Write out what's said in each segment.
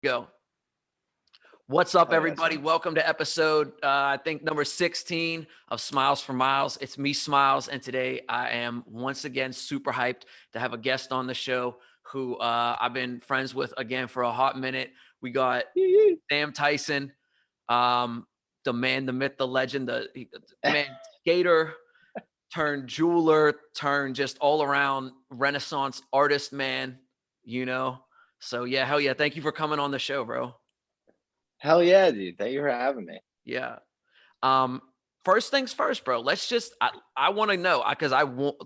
Go. What's up, Hell yeah, everybody? son. Welcome to episode, I think, number 16 of Smiles for Miles. It's me, Smiles, and today I am once again super hyped to have a guest on the show who I've been friends with again for a hot minute. We got Tyson, the man, the myth, the legend, the man, skater turned jeweler turned just all around Renaissance artist, man. You know, so yeah, hell yeah! Thank you for coming on the show, bro. Hell yeah, dude. Thank you for having me. Yeah. Um, First things first, bro. I want to know because I want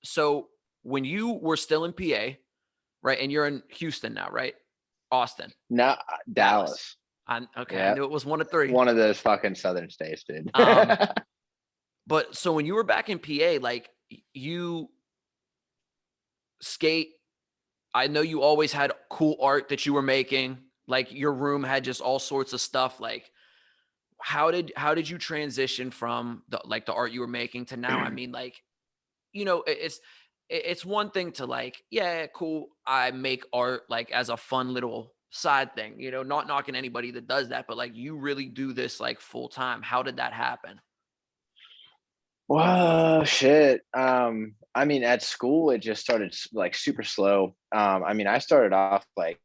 so when you were still in PA, right, and you're in Houston now, right? Austin, Now, Dallas. Dallas. Okay, I Yeah. knew it was one of three. One of those fucking southern states, dude. Um, but so when you were back in PA, like you skate, I know you always had cool art that you were making. Like your room had just all sorts of stuff. Like how did you transition from the art you were making to now? I mean, like, it's one thing to like, yeah, cool. I make art like as a fun little side thing, not knocking anybody that does that, but like you really do this like full time. How did that happen? Whoa, shit. I mean, at school, it just started like super slow. I mean, I started off like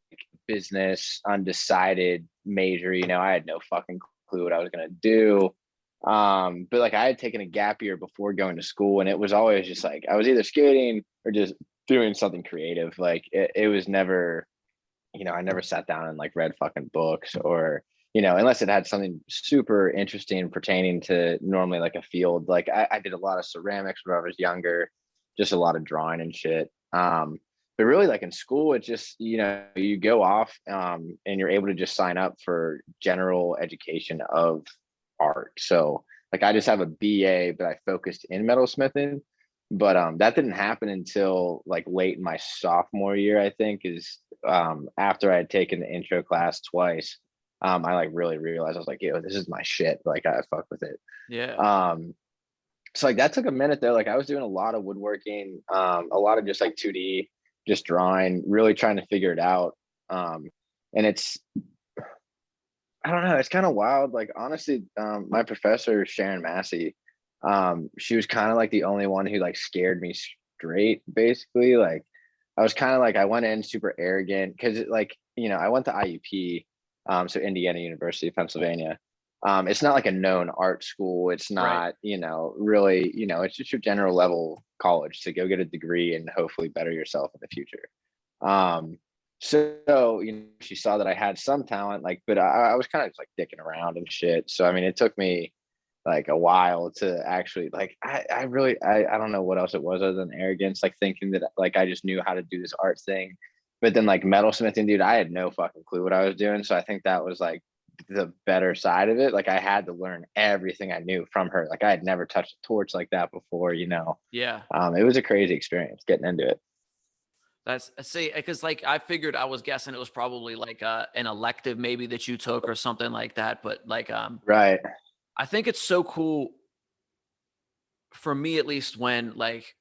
business, undecided major. I had no fucking clue what I was gonna do. But like I had taken a gap year before going to school, and it was always just like I was either skating or just doing something creative. Like it was never, I never sat down and like read fucking books or, unless it had something super interesting pertaining to normally like a field. Like I did a lot of ceramics when I was younger, just a lot of drawing and shit. But really like in school, it just, you go off and you're able to just sign up for general education of art. So like I just have a BA, but I focused in metalsmithing. But that didn't happen until like late in my sophomore year, I think, is after I had taken the intro class twice. I like really realized I was like, yo, this is my shit. Like I fuck with it. Yeah. Um, so like that took a minute though. Like I was doing a lot of woodworking, a lot of just like 2D, just drawing, really trying to figure it out. Um, and I don't know, it's kind of wild. Like honestly, my professor Sharon Massey, she was kind of like the only one who like scared me straight. Basically, like I was kind of like I went in super arrogant because like I went to IUP, so Indiana University of Pennsylvania. It's not like a known art school. It's Right. not really it's just your general level college to go get a degree and hopefully better yourself in the future. Um, so she saw that I had some talent, like, but I was kind of like dicking around and shit. So I mean, it took me like a while to actually like I really I don't know what else it was other than arrogance, like thinking that like I just knew how to do this art thing. But then like metalsmithing, dude, I had no fucking clue what I was doing. So I think that was like the better side of it. Like I had to learn everything I knew from her. Like I had never touched a torch like that before. Yeah. It was a crazy experience getting into it. That's see, because like I figured I was guessing it was probably like an elective maybe that you took or something like that. But like Right. I think it's so cool for me at least when like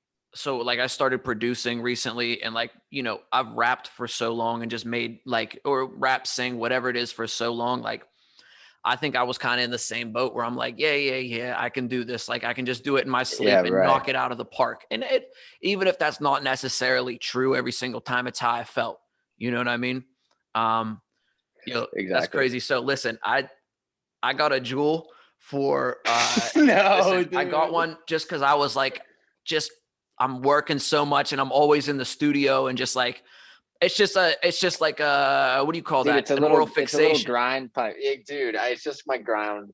I started producing recently and like I've rapped for so long and just made like or rap sing whatever it is for so long. Like I think I was kind of in the same boat where I'm like, yeah, I can do this. Like I can just do it in my Yeah, sleep and right. knock it out of the park. And it, even if that's not necessarily true every single time, it's how I felt. You know what I mean? Um, that's Exactly. crazy. So listen, I got a jewel for No, listen, I got dude. one just because I was like, just I'm working so much and I'm always in the studio and just like it's just like what do you call Dude, that? it's a An oral little fixation. grind pipe. Dude, it's just my grind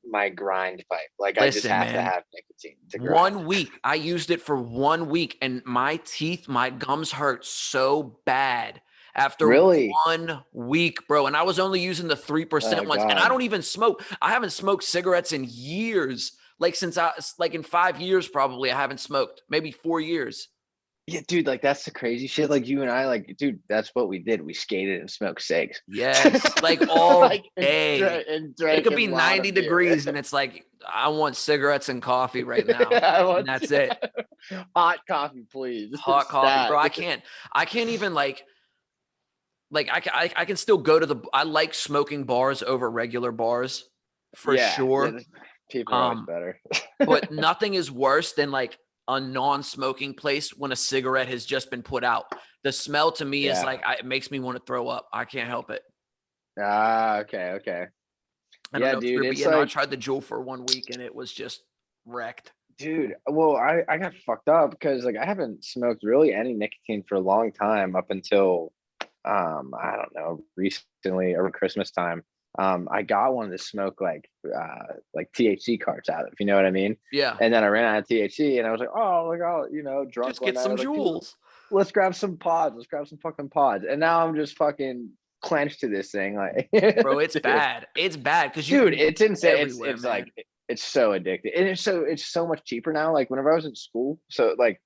pipe. Like I just Listen, have to man. have nicotine to grind. 1 week. I used it for 1 week and my teeth, my gums hurt so bad after Really? 1 week, bro. And I was only using the 3% Oh ones. And I God. don't even smoke. I haven't smoked cigarettes in years. Like since like in 5 years, probably I haven't smoked, maybe 4 years. Yeah, dude, like that's the crazy shit. Like you and I, like, dude, that's what we did. We skated and smoked cigs. Yes. Like Like all day. and It drank could a be lot 90 of beer. degrees and it's like, I want cigarettes and coffee right now. I And want that's it. hot coffee, please. Hot coffee, Stat. bro. I can't even like like I can still go to I like smoking bars over regular bars for Yeah, sure. cheaper are always Um, better. but nothing is worse than like a non-smoking place when a cigarette has just been put out. The smell to me is Yeah. like it makes me want to throw up. I can't help it. Okay, okay. I don't Yeah, know if it's dude, weird, but it's yeah, no, I like, tried the Juul for 1 week and it was just wrecked. dude, well, I got fucked up because like I haven't smoked really any nicotine for a long time up until I don't know, recently over Christmas time. I got one to smoke like THC carts out of, if you know what I mean. Yeah, And then I ran out of THC and I was like, oh, like, oh, drunk just one get night. I some was like, dude, Juuls, let's grab some pods. Let's grab some fucking pods. And now I'm just fucking clenched to this thing. Like, bro. It's dude, bad. It's bad because you dude, can it's insane. It's everywhere, it's man. like it's so addictive. And it's so much cheaper now. Like whenever I was in school, so like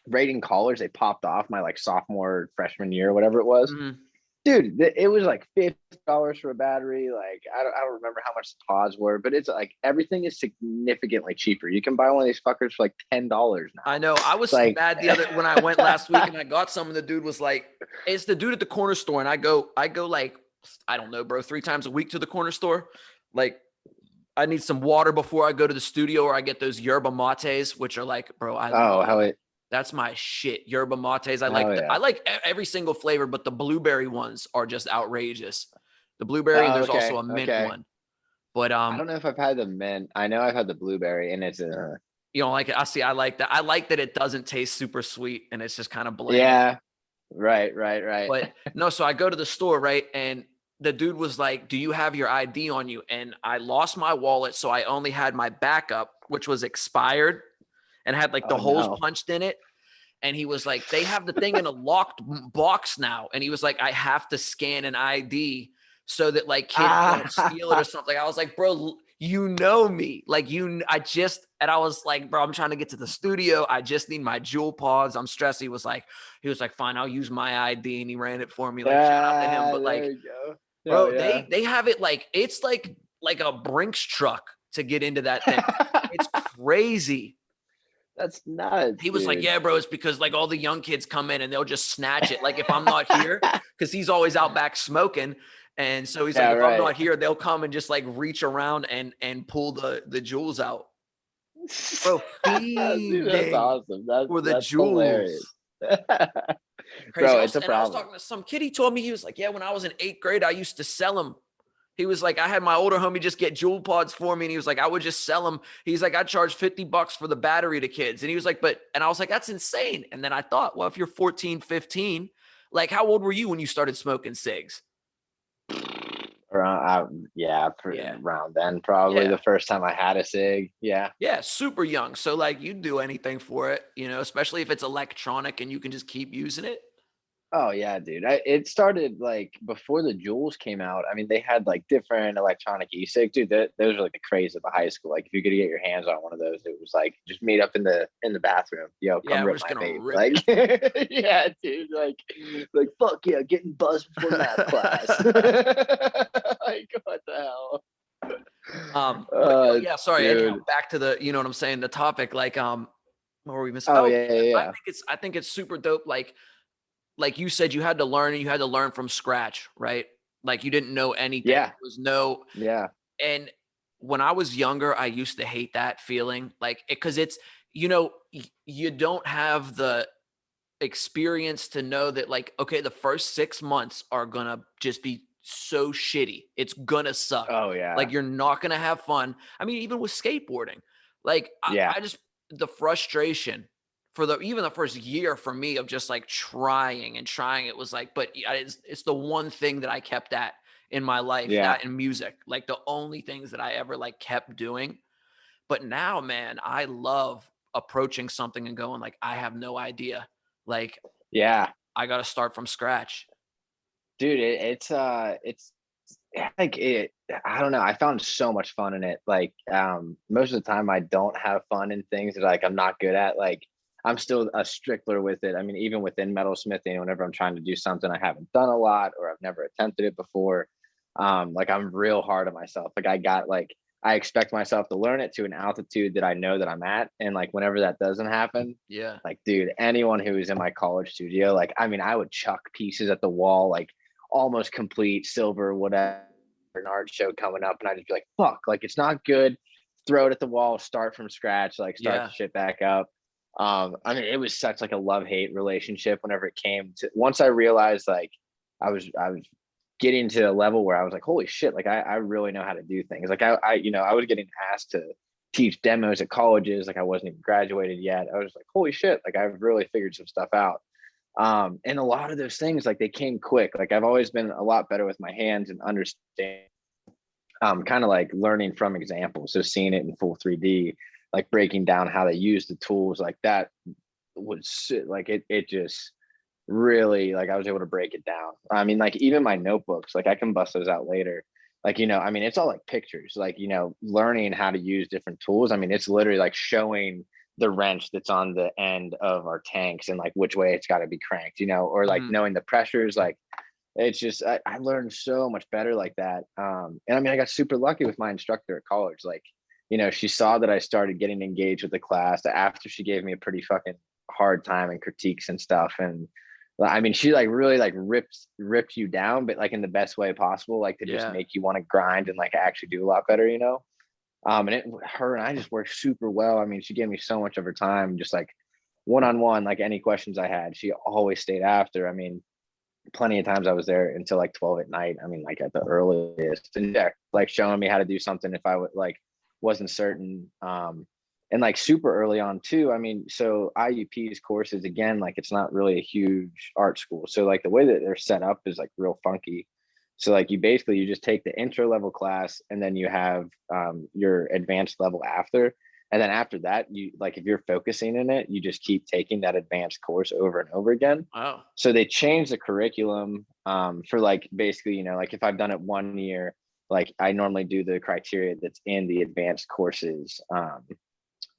rating collars, they popped off my like sophomore, freshman year, whatever it was. Mhm. Dude, it was like $50 for a battery. Like I don't remember how much the pods were, but it's like everything is significantly cheaper. You can buy one of these fuckers for like $10 now. I know. I was Like, mad the other when I went last week and I got some, and the dude was like, "It's the dude at the corner store," and I go like, I don't know, bro, 3 times a week to the corner store. Like, I need some water before I go to the studio, or I get those yerba mates, which are like, bro, I oh love. hell it, That's my shit. Yerba mates. hell I yeah. like every single flavor, but the blueberry ones are just outrageous. The blueberry, and Oh, there's also okay, a mint okay. one. But I don't know if I've had the mint. I know I've had the blueberry, and it's you know, like I see, I like that. I like that it doesn't taste super sweet and it's just kind of bland. yeah, right, right, right. But no, so I go to the store, right? And the dude was like, "Do you have your ID on you?" And I lost my wallet, so I only had my backup, which was expired and had like the Oh holes no. punched in it. And he was like, "They have the thing in a locked box now." And he was like, "I have to scan an ID so that like kids don't steal it or Ah, something." I was like, "Bro, you know me. Like and I was like, "Bro, I'm trying to get to the studio. I just need my jewel pods. I'm stressed." He was like, "Fine, I'll use my ID." And he ran it for me. Like, shout out to him. yeah, But there like, you go. Hell bro, yeah. they have it like it's like a Brinks truck to get into that thing. It's crazy. That's nuts, He was like, dude. "Yeah, bro, it's because like all the young kids come in and they'll just snatch it. Like if I'm not here, because he's always out back smoking, and so he's like, Yeah, if I'm right. not here, they'll come and just like reach around and pull the jewels out, bro. Dude, that's Fiending awesome. That's for the that's hilarious. jewels, crazy. Bro, it's a I was problem. talking to some kid. He told me he was like, "Yeah, when I was in 8th grade, I used to sell them." He was like, I had my older homie just get jewel pods for me. And he was like, I would just sell them. He's like, I charge $50 for the battery to kids. And he was like, and I was like, that's insane. And then I thought, well, if you're 14, 15, like how old were you when you started smoking cigs? Around, yeah, Yeah. around then, probably Yeah. the first time I had a cig. Yeah. Yeah. Super young. So like you'd do anything for it, you know, especially if it's electronic and you can just keep using it. Oh yeah, dude. It started like before the Jules came out. I mean, they had like different electronic e-cig, dude. Those were like the craze of the high school. Like if you could get your hands on one of those, it was like just meet up in the bathroom. Yo, come Yeah. We're rip just my going to vape. rip Like, it. yeah, dude. Like fuck yeah, getting buzzed before math class. Like what the hell? But no, yeah, sorry. Anyhow, Dude. back to the, you know what I'm saying? The topic, like, what were we missing? Oh Oh, yeah, yeah, yeah. I think it's super dope. Like you said, you had to learn and you had to learn from scratch, right? Like you didn't know anything. Yeah, There was no, yeah, and when I was younger, I used to hate that feeling, like, because it's, you know, you don't have the experience to know that, like, okay, the first 6 months are gonna just be so shitty. It's gonna suck. oh Like, yeah, you're not gonna have fun. I mean, even with skateboarding, like, yeah, I just, the frustration for even the first year for me of just like trying and trying, it was like, but it's the one thing that I kept at in my life, yeah. that and music, like the only things that I ever like kept doing. But now, man, I love approaching something and going like, I have no idea. Like, Yeah, I got to start from scratch. dude, it's like it. I don't know. I found so much fun in it. Like, most of the time, I don't have fun in things that like I'm not good at. Like, I'm still a stickler with it. I mean, even within metalsmithing, whenever I'm trying to do something I haven't done a lot or I've never attempted it before, like I'm real hard on myself. Like, I expect myself to learn it to an altitude that I know that I'm at, and like whenever that doesn't happen, Yeah. like, dude, anyone who was in my college studio, like, I mean, I would chuck pieces at the wall, like almost complete silver, whatever, an art show coming up, and I'd just be like, fuck, like it's not good. Throw it at the wall, start from scratch, like start the Yeah. shit back up. I mean, it was such like a love-hate relationship whenever it came to once I realized like I was getting to a level where I was like, holy shit, like I really know how to do things. Like I was getting asked to teach demos at colleges, like I wasn't even graduated yet. I was like, holy shit, like I've really figured some stuff out. And a lot of those things, like they came quick. Like I've always been a lot better with my hands and understand, kind of like learning from examples. So seeing it in full 3D, like breaking down how they use the tools, like that was like it just really like I was able to break it down. I mean, like even my notebooks, like I can bust those out later. Like, I mean, it's all like pictures, like, learning how to use different tools. I mean, it's literally like showing the wrench that's on the end of our tanks and like which way it's got to be cranked, or like Mhm. knowing the pressures, like it's just I learned so much better like that. And I mean, I got super lucky with my instructor at college. Like, she saw that I started getting engaged with the class after she gave me a pretty fucking hard time and critiques and stuff. And I mean, she like really like rips you down, but like in the best way possible, like to just Yeah. make you want to grind and like actually do a lot better. And her and I just worked super well. I mean, she gave me so much of her time, just like one on one, like any questions I had, she always stayed after. I mean, plenty of times I was there until like 12 at night. I mean, like at the earliest, and yeah, like showing me how to do something if I would like wasn't certain. And like super early on too. I mean, so IUP's courses again, like it's not really a huge art school. So like the way that they're set up is like real funky. So like you just take the intro level class and then you have your advanced level after. And then after that, you like if you're focusing in it, you just keep taking that advanced course over and over again. Oh. So they changed the curriculum for like basically, like if I've done it 1 year, like I normally do the criteria that's in the advanced courses,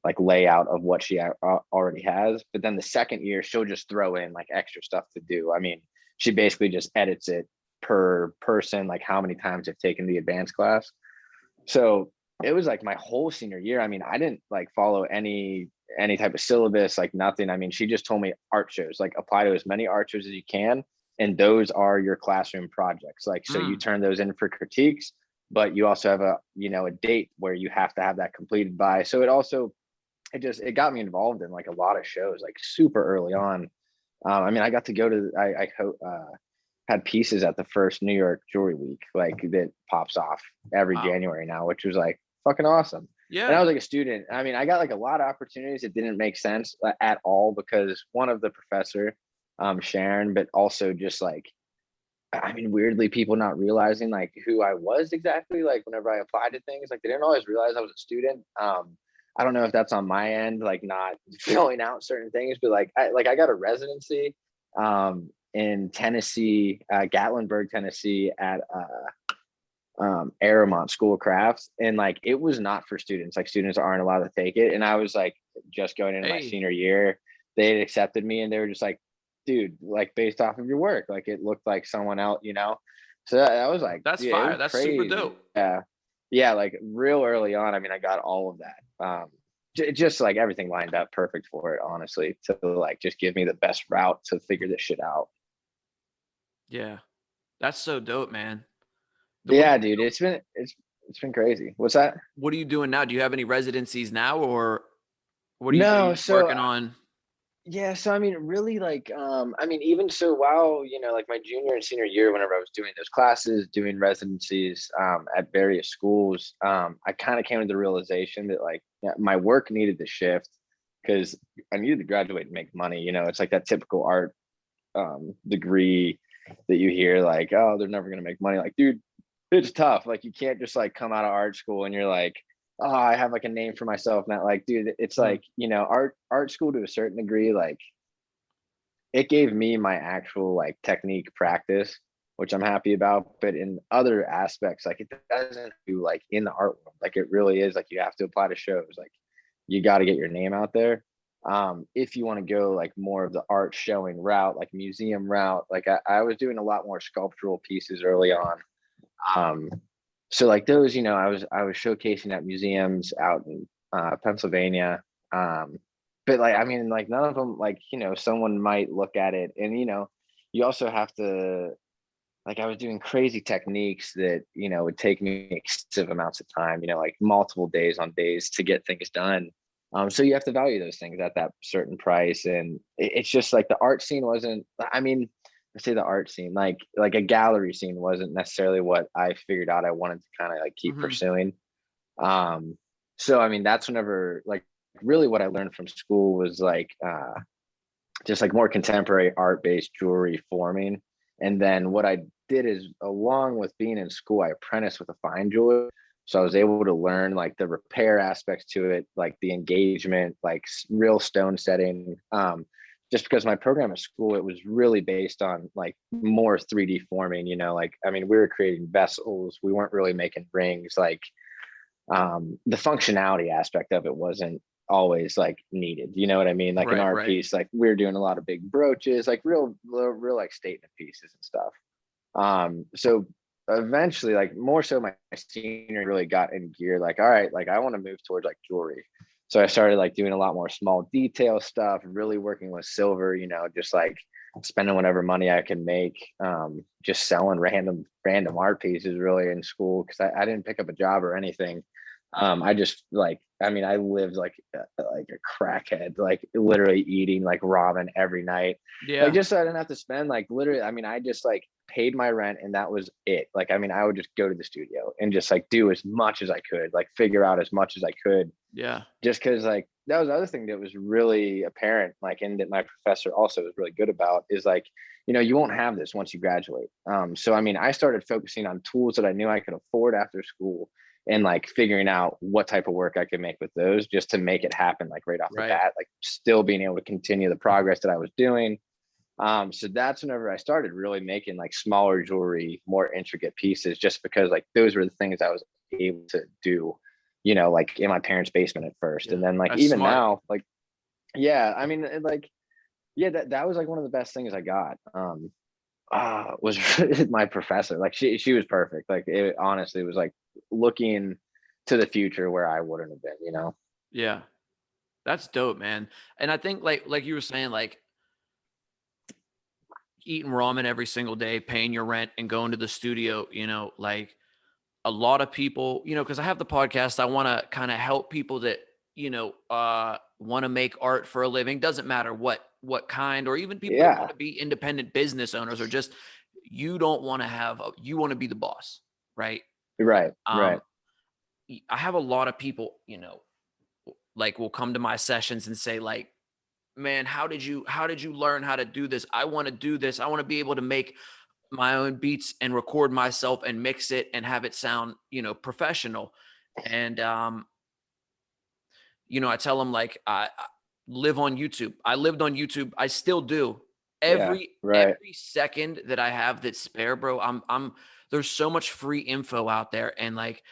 like layout of what she already has. But then the second year, she'll just throw in like extra stuff to do. I mean, she basically just edits it per person, like how many times they've taken the advanced class. So it was like my whole senior year. I mean, I didn't like follow any type of syllabus, like nothing. I mean, she just told me art shows, like apply to as many art shows as you can. And those are your classroom projects. Like, so you Mm. turn those in for critiques, but you also have a date where you have to have that completed by. So it got me involved in like a lot of shows, like super early on. I mean, I got to go to, had pieces at the first New York Jewelry Week, like that pops off every Wow. January now, which was like fucking awesome. And I Yeah. was like a student. I mean, I got like a lot of opportunities that didn't make sense at all because one of the professor, Sharon, but also just like, I mean, weirdly, people not realizing like who I was exactly. Like whenever I applied to things, like they didn't always realize I was a student. I don't know if that's on my end, like not filling out certain things, but I got a residency in Tennessee, Gatlinburg, Tennessee, at Aramont School of Crafts, and like it was not for students. Like students aren't allowed to take it, and I was like just going into my Hey, senior year. They had accepted me, and they were just like, "Dude, like based off of your work, like it looked like someone else." So that was like, that's yeah, it fire. was That's super crazy. dope. Yeah, yeah, like real early on. I mean, I got all of that. Just like everything lined up perfect for it, honestly, to like just give me the best route to figure this shit out. Yeah. That's so dope, man. The what Yeah, dude, it's been crazy. What's that? what are you doing now? Do you have any residencies now, or what are No, you so working on? yeah, so I mean, really, like, I mean, even so, while like my junior and senior year, whenever I was doing those classes, doing residencies at various schools, I kind of came to the realization that like yeah, my work needed to shift because I needed to graduate and make money. It's like that typical art degree that you hear, like, oh, they're never gonna make money. Like, dude, it's tough. Like, you can't just like come out of art school and you're like, oh, I have like a name for myself. Not like, dude, it's Mm. like, art school to a certain degree, like it gave me my actual like technique practice, which I'm happy about. But in other aspects, like it doesn't do like in the art world, like it really is like you have to apply to shows, like you got to get your name out there. If you want to go like more of the art showing route, like museum route, like I was doing a lot more sculptural pieces early on. Um, so like those, I was showcasing at museums out in Pennsylvania. But like I mean, like none of them, like someone might look at it, and you also have to like I was doing crazy techniques that, would take me excessive amounts of time, like multiple days on days to get things done. So you have to value those things at that certain price. And it's just like the art scene wasn't, I mean, I say the art scene, like a gallery scene wasn't necessarily what I figured out I wanted to kind of like keep Hmm. pursuing. Um, so I mean, that's whenever like really what I learned from school was like just like more contemporary art based jewelry forming. And then what I did is, along with being in school, I apprenticed with a fine jeweler. So I was able to learn like the repair aspects to it, like the engagement, like real stone setting. Just because my program at school, it was really based on like more 3D forming, like, I mean, we were creating vessels. We weren't really making rings. Like the functionality aspect of it wasn't always like needed, you know what I mean? Like in Right, our right. piece, like we are doing a lot of big brooches, like real like statement pieces and stuff. So eventually, like more so my senior really got in gear, like, all right, like I want to move towards like jewelry. So I started like doing a lot more small detail stuff, really working with silver, just like spending whatever money I can make, just selling random art pieces really in school, because I didn't pick up a job or anything. I just like, I mean, I lived like a crackhead, like literally eating like ramen every night, like Yeah. just so I didn't have to spend like literally. I mean, I just like paid my rent and that was it. Like, I mean, I would just go to the studio and just like do as much as I could, like figure out as much as I could, Yeah. just because like that was the other thing that was really apparent, like, and that my professor also was really good about, is like, you won't have this once you graduate. So I mean, I started focusing on tools that I knew I could afford after school, and like figuring out what type of work I could make with those, just to make it happen like right off the Right. bat, like still being able to continue the progress that I was doing. So that's whenever I started really making like smaller jewelry, more intricate pieces, just because like those were the things I was able to do, like in my parents' basement at first. Yeah. And then like That's even smart. now, like, yeah, I mean, like, yeah, that was like one of the best things I got. Was my professor. Like she was perfect. Like it honestly was like looking to the future where I wouldn't have been. Yeah. That's dope, man. And I think like you were saying, like eating ramen every single day, paying your rent and going to the studio, like a lot of people, because I have the podcast, I want to kind of help people that, want to make art for a living. Doesn't matter what kind, or even people that want Yeah. to be independent business owners, or just you don't want to you want to be the boss, right? Right. Right. Um, I have a lot of people, like will come to my sessions and say like, man, how did you learn how to do this? I want to do this. I want to be able to make my own beats and record myself and mix it and have it sound, professional. And I tell them like I live on YouTube. I lived on YouTube. I still do. Yeah. Every Right. every second that I have that's spare, bro, I'm there's so much free info out there. And like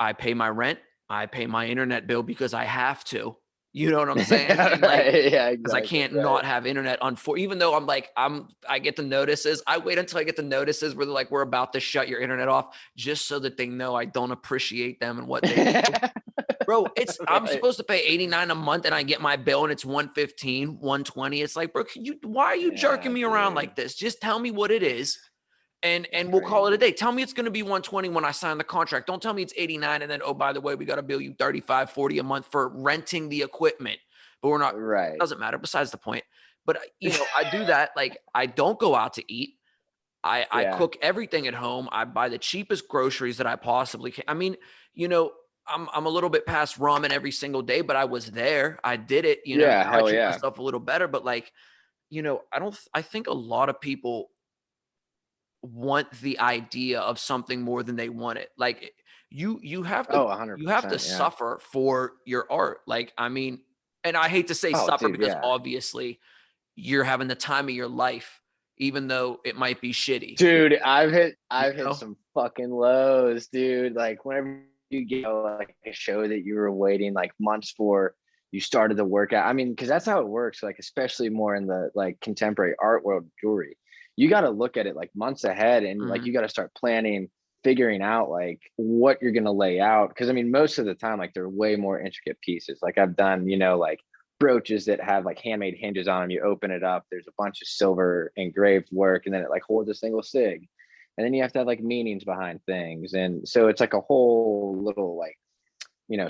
I pay my rent, I pay my internet bill because I have to. You know what I'm saying? And like, Right. Yeah. because I Exactly. can't Right. not have internet on, for even though I get the notices. I wait until I get the notices where they're like, we're about to shut your internet off, just so that they know I don't appreciate them and what they do. Bro, I'm Right. supposed to pay 89 a month and I get my bill and it's 115, 120. It's like, bro, why are you jerking Yeah, me around dude. like this? Just tell me what it is It's and we'll call it a crazy. day. Tell me it's going to be 120 when I sign the contract. Don't tell me it's 89 and then, oh, by the way, we got to bill you 35, 40 a month for renting the equipment. But we're not, Right. doesn't matter. Besides the point. But I do that. Like, I don't go out to eat. I Yeah. cook everything at home. I buy the cheapest groceries that I possibly can. I mean, you know, I'm a little bit past ramen every single day, but I was there. I did it. Yeah. Now I Hell treat yeah. myself a little better. But like, I think a lot of people want the idea of something more than they want it. Like you have to Oh, you have to 100%. Yeah. suffer for your art. Like, I mean, and I hate to say Oh, suffer dude. because Yeah. obviously you're having the time of your life, even though it might be shitty. Dude, You I've hit know? some fucking lows, dude. Like whenever you get like a show that you were waiting like months for, you started the workout. I mean, because that's how it works, like especially more in the like contemporary art world of jewelry. You got to look at it like months ahead, and like Mhm. you got to start planning, figuring out like what you're gonna lay out. Cause I mean, most of the time, like they're way more intricate pieces. Like I've done, like brooches that have like handmade hinges on them. You open it up, there's a bunch of silver engraved work, and then it like holds a single sig. and then you have to have like meanings behind things, and so it's like a whole little like,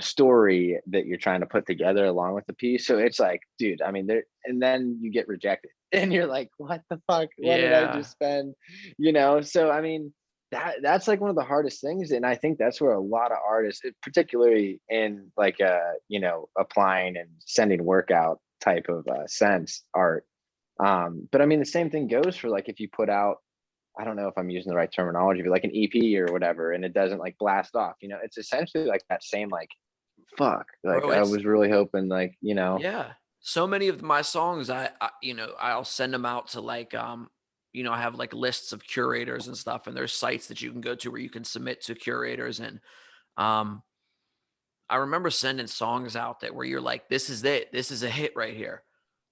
story that you're trying to put together along with the piece. So it's like, dude, I mean, there, and then you get rejected, and you're like, what the fuck? What did I Yeah. just spend? So I mean, that's like one of the hardest things, and I think that's where a lot of artists, particularly in like applying and sending work out type of sense art. But I mean, the same thing goes for like if you put out, I don't know if I'm using the right terminology, but like an EP or whatever, and it doesn't like blast off, it's essentially like that same like, fuck, like Bro, I it's was really hoping like, yeah. So many of my songs, I'll send them out to like, I have like lists of curators and stuff, and there's sites that you can go to where you can submit to curators. And um, I remember sending songs out that where you're like, this is it, this is a hit right here.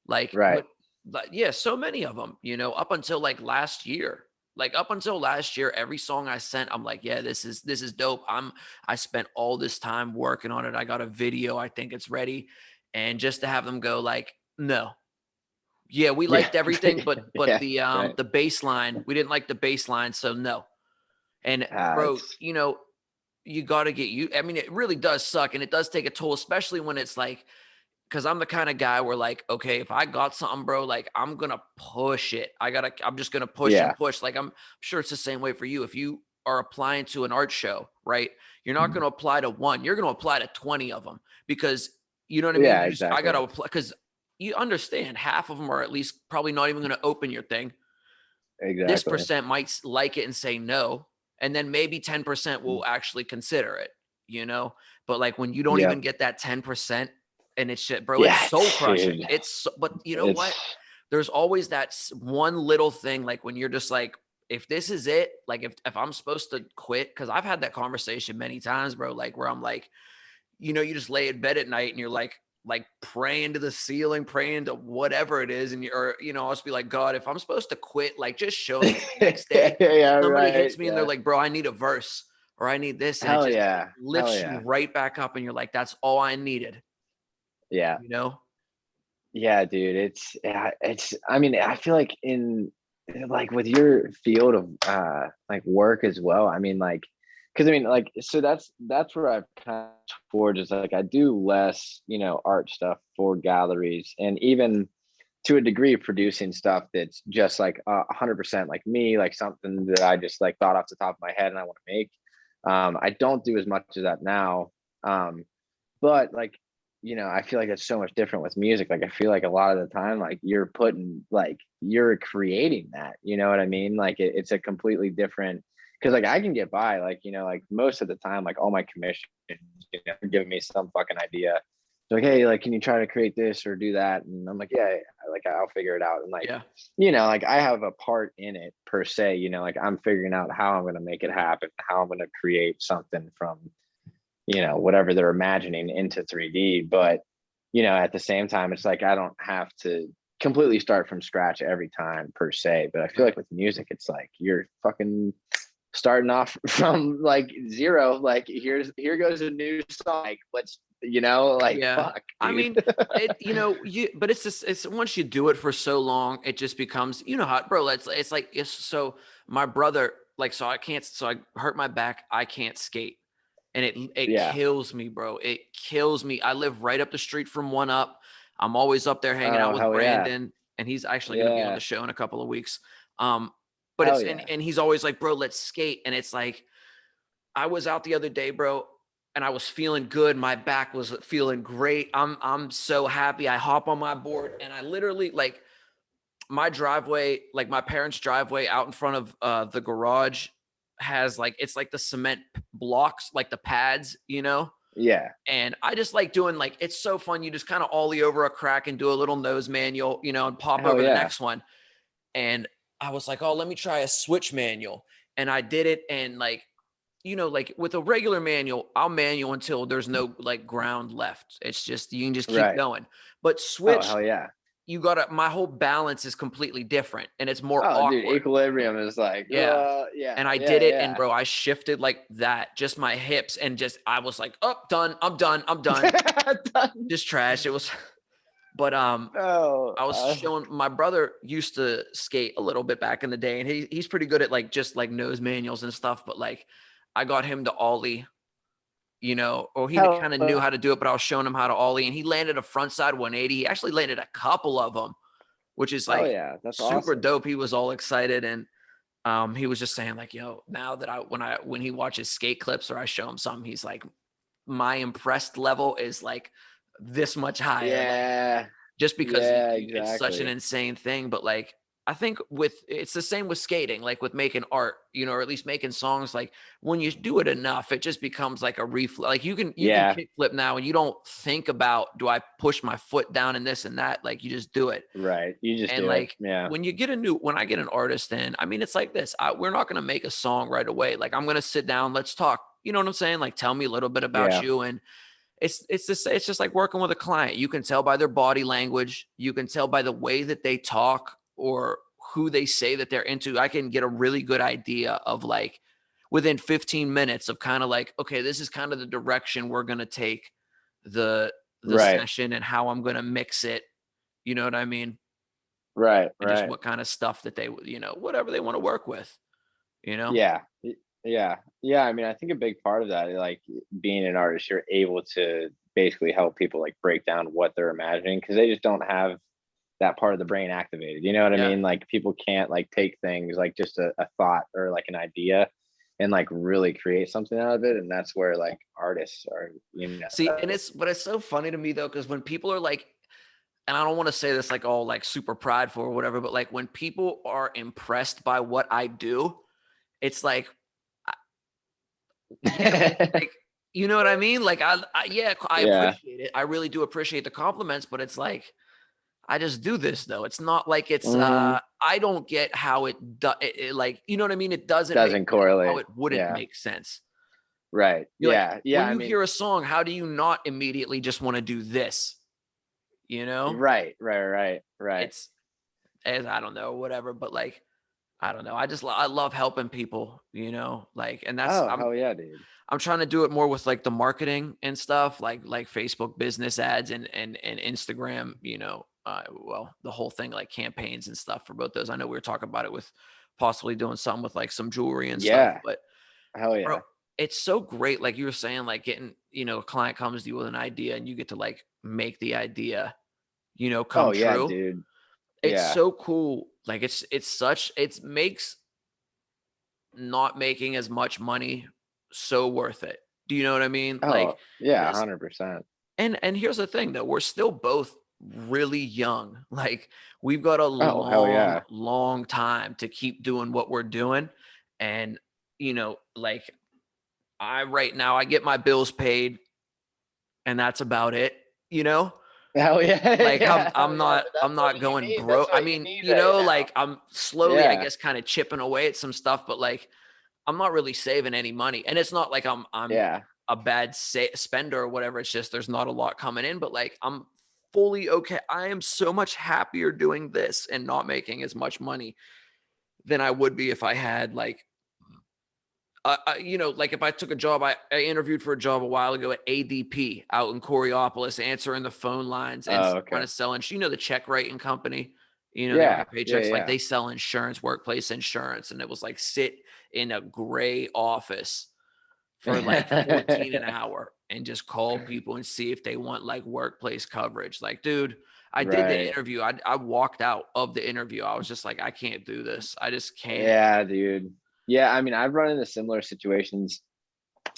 Like, right. but yeah, so many of them, up until like last year. Like up until last year, every song I sent, I'm like, yeah, this is dope. I spent all this time working on it. I got a video. I think it's ready. And just to have them go like, no. Yeah, we Yeah. liked everything, but Yeah. the Right. the bass line, we didn't like the bass line, so no. And bro, It's you got to get you. I mean, it really does suck, and it does take a toll, especially when it's like, because I'm the kind of guy where like, okay, if I got something, bro, like I'm gonna push it. I'm just gonna push and yeah. push. Like I'm sure it's the same way for you. If you are applying to an art show, right? You're not gonna apply to one. You're gonna apply to 20 of them because you know what I mean. Yeah, I exactly. gotta apply because you understand half of them are at least probably not even gonna open your thing. This Exactly. percent might like it and say no, and then maybe 10% Mm. will actually consider it, But like when you don't Yeah. even get that 10% and it's shit, bro, it's Yeah, soul crushing. dude. But you know what? It's There's always that one little thing, like when you're just like, if this is it, like if I'm supposed to quit, because I've had that conversation many times, bro, like where I'm like, you just lay in bed at night and you're like praying to the ceiling, praying to whatever it is, and I'll just be like, God, if I'm supposed to quit, like just show me. The next day, yeah, somebody right. hits me and they're Yeah. like, bro, I need a verse or I need this, and Hell it yeah. Hell lifts you yeah. right back up, and you're like, that's all I needed, Yeah. you know? Yeah, dude. It's I mean, I feel like in like with your field of like work as well. I mean, like, because I mean, like, so that's where I've kind of towards is like I do less, art stuff for galleries, and even to a degree producing stuff that's just like 100% like me, like something that I just like thought off the top of my head and I want to make. I don't do as much of that now. But like, I feel like it's so much different with music. Like I feel like a lot of the time, like you're creating that, you know what I mean? Like it's a completely different, because like I can get by, like, like most of the time, like all my commissions, giving me some fucking idea. Like, hey, like, can you try to create this or do that? And I'm like, yeah, like I'll figure it out. And like, Yeah. like I have a part in it per se, like I'm figuring out how I'm gonna make it happen, how I'm gonna create something from, whatever they're imagining into 3D. But, at the same time, it's like I don't have to completely start from scratch every time per se. But I feel Right. like with music, it's like you're fucking starting off from like zero. Like here goes a new song. Like let's like Yeah. fuck, I dude. mean, but it's just, it's once you do it for so long, it just becomes, how, bro, it's so my brother, like, so I hurt my back. I can't skate. And it Yeah. kills me, bro. It kills me. I live right up the street from One Up. I'm always up there hanging out Oh with hell yeah. Brandon, and he's actually going to be on the Yeah. show in a couple of weeks. Um, but Hell it's yeah. and he's always like, bro, let's skate. And it's like, I was out the other day, bro, and I was feeling good. My back was feeling great. I'm so happy. I hop on my board and I literally like my driveway, like my parents' driveway out in front of the garage has like it's like the cement blocks, like the pads, Yeah. And I just like doing like it's so fun. You just kind of ollie over a crack and do a little nose manual, and pop Hell over the yeah. next one. And I was like, oh, let me try a switch manual. And I did it. And like, like with a regular manual, I'll manual until there's no like ground left. It's just, you can just keep Right. going. But Oh switch, hell yeah. my whole balance is completely different and it's more Oh dude, awkward. equilibrium is like Yeah. yeah, And I yeah, did it. And yeah. bro, I shifted like that, just my hips. And just, I was like, oh, done. I'm done. I'm done. Done. Just trash. It was, But Oh, I was showing my brother used to skate a little bit back in the day, and he's pretty good at like just like nose manuals and stuff. But like, I got him to ollie, or he kind of knew hell how to do it, but I was showing him how to ollie, and he landed a frontside 180. He actually landed a couple of them, which is hell like yeah, that's super awesome. dope. He was all excited, and he was just saying like, yo, now that when he watches skate clips or I show him something, he's like, my impressed level is like this much higher. Like, Yeah, just because yeah, it's such an exactly. insane thing. But like, I think it's the same with skating, like with making art, or at least making songs. Like when you do it enough, it just becomes like a reflex. Like you can Yeah, kick flip now and you don't think about, do I push my foot down in this and that? Like you just do it. right. You just And do it. like Yeah, when I get an artist in, I mean, it's like this. We're not going to make a song right away. Like I'm going to sit down, let's talk. You know what I'm saying? Like tell me a little bit about yeah, you, and it's just like working with a client. You can tell by their body language, you can tell by the way that they talk or who they say that they're into. I can get a really good idea of like within 15 minutes of kind of like, okay, this is kind of the direction we're going to take the right, session and how I'm going to mix it. You know what I mean? right, And just right. what kind of stuff that they, whatever they want to work with, you know? Yeah, yeah, yeah. I mean, I think a big part of that, like being an artist, you're able to basically help people like break down what they're imagining because they just don't have that part of the brain activated. You know what I Yeah. mean? Like people can't like take things like just a thought or like an idea and like really create something out of it. And that's where like artists are, See, and it's so funny to me though, because when people are like, and I don't want to say this like all like super prideful or whatever, but like when people are impressed by what I do, it's like, I- like, you know what I mean? Like, yeah, I yeah. appreciate it. I really do appreciate the compliments, but it's like, I just do this though. It's not like Mhm. I don't get how like, you know what I mean? It doesn't make Doesn't sense how correlate. it wouldn't Yeah. make sense. Right. You're like, Yeah. Yeah. when I you mean, hear a song, how do you not immediately just want to do this? You know? right, right, right, right. It's as I don't know, whatever, but like, I don't know. I love helping people, like, and that's Oh, hell yeah, dude. I'm trying to do it more with like the marketing and stuff, like Facebook business ads and Instagram, well, the whole thing, like campaigns and stuff for both those. I know we were talking about it with possibly doing something with like some jewelry and stuff, Yeah. but Hell bro, yeah. it's so great. Like you were saying, like getting, a client comes to you with an idea and you get to like make the idea, come Oh yeah, true. dude. It's Yeah. so cool. Like it makes not making as much money so worth it. Do you know what I mean? Oh, Like yeah, this, 100%. and here's the thing though, we're still both really young. Like we've got a Oh, hell long, yeah. long time to keep doing what we're doing. And like I right now I get my bills paid and that's about it, you know? Hell yeah. Like Yeah, hell yeah. But I'm that's what not you going need. That's broke. I what you mean, need right now. like I'm slowly, I Yeah. guess, kind of chipping away at some stuff, but like I'm not really saving any money. And it's not like I'm Yeah. a bad spender or whatever. It's just there's not a lot coming in, but like I'm fully okay. I am so much happier doing this and not making as much money than I would be if I had like like if I took a job, I interviewed for a job a while ago at ADP out in Coriopolis, answering the phone lines and Oh, trying okay. to sell the check writing company, they Yeah. write Yeah. paychecks, like Yeah. they sell insurance, workplace insurance. And it was like sit in a gray office for like 14 an hour and just call people and see if they want like workplace coverage. Like, dude, I did the Right. interview. I walked out of the interview. I was just like, I can't do this. I just can't. Yeah, dude. Yeah, I mean, I've run into similar situations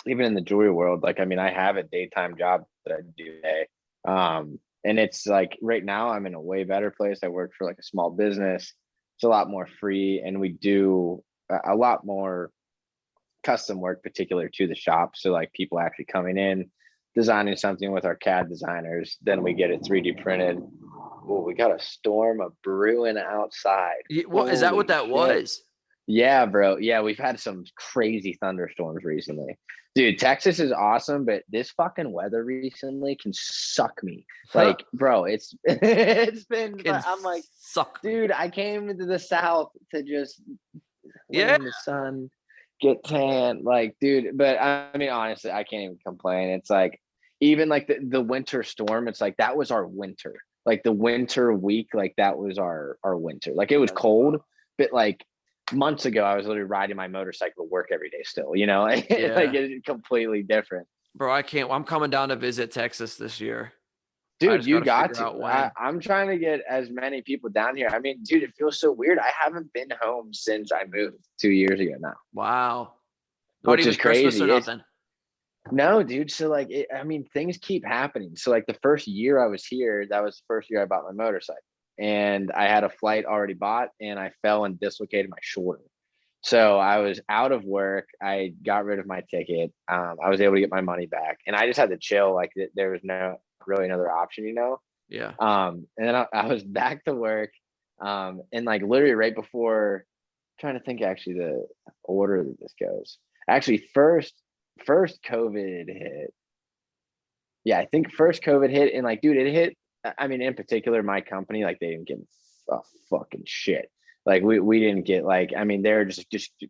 even in the jewelry world. Like, I mean, I have a daytime job that I do today. And it's like right now I'm in a way better place. I work for like a small business. It's a lot more free, and we do a lot more custom work particular to the shop. So like people actually coming in, designing something with our CAD designers, then we get it 3D printed. Oh, we got a storm of brewing outside. What is that? What Holy that shit. was? Yeah, bro. Yeah, we've had some crazy thunderstorms recently. Dude, Texas is awesome, but this fucking weather recently can suck me. Huh? Like, bro, it's it's been, Can I'm like, suck me. dude, I came into the South to just lay Yeah. in the sun, get tan. Like, dude, but I mean, honestly, I can't even complain. It's like even like the winter storm, it's like that was our winter. like the winter week, like that was our winter. Like it was That's cold, wild. but like months ago, I was literally riding my motorcycle to work every day still, you know, like Yeah. it's completely different. Bro, I can't. I'm coming down to visit Texas this year. I Dude, just got you to got figure to. out when. I'm trying to get as many people down here. I mean, dude, it feels so weird. I haven't been home since I moved 2 years ago now, Wow. Not which even is Christmas or crazy. It's nothing. no, dude. So like, I mean, things keep happening. So like the first year I was here, that was the first year I bought my motorcycle, and I had a flight already bought, and I fell and dislocated my shoulder. So I was out of work. I got rid of my ticket. I was able to get my money back, and I just had to chill. Like there was no really another option, you know. Yeah. And then I was back to work. And like literally right before, trying to think actually the order that this goes. Actually, first COVID hit. Yeah, I think first COVID hit, and like, dude, it hit. I mean, in particular, my company, like, they didn't get a fucking shit. Like, we didn't get like, I mean, they're just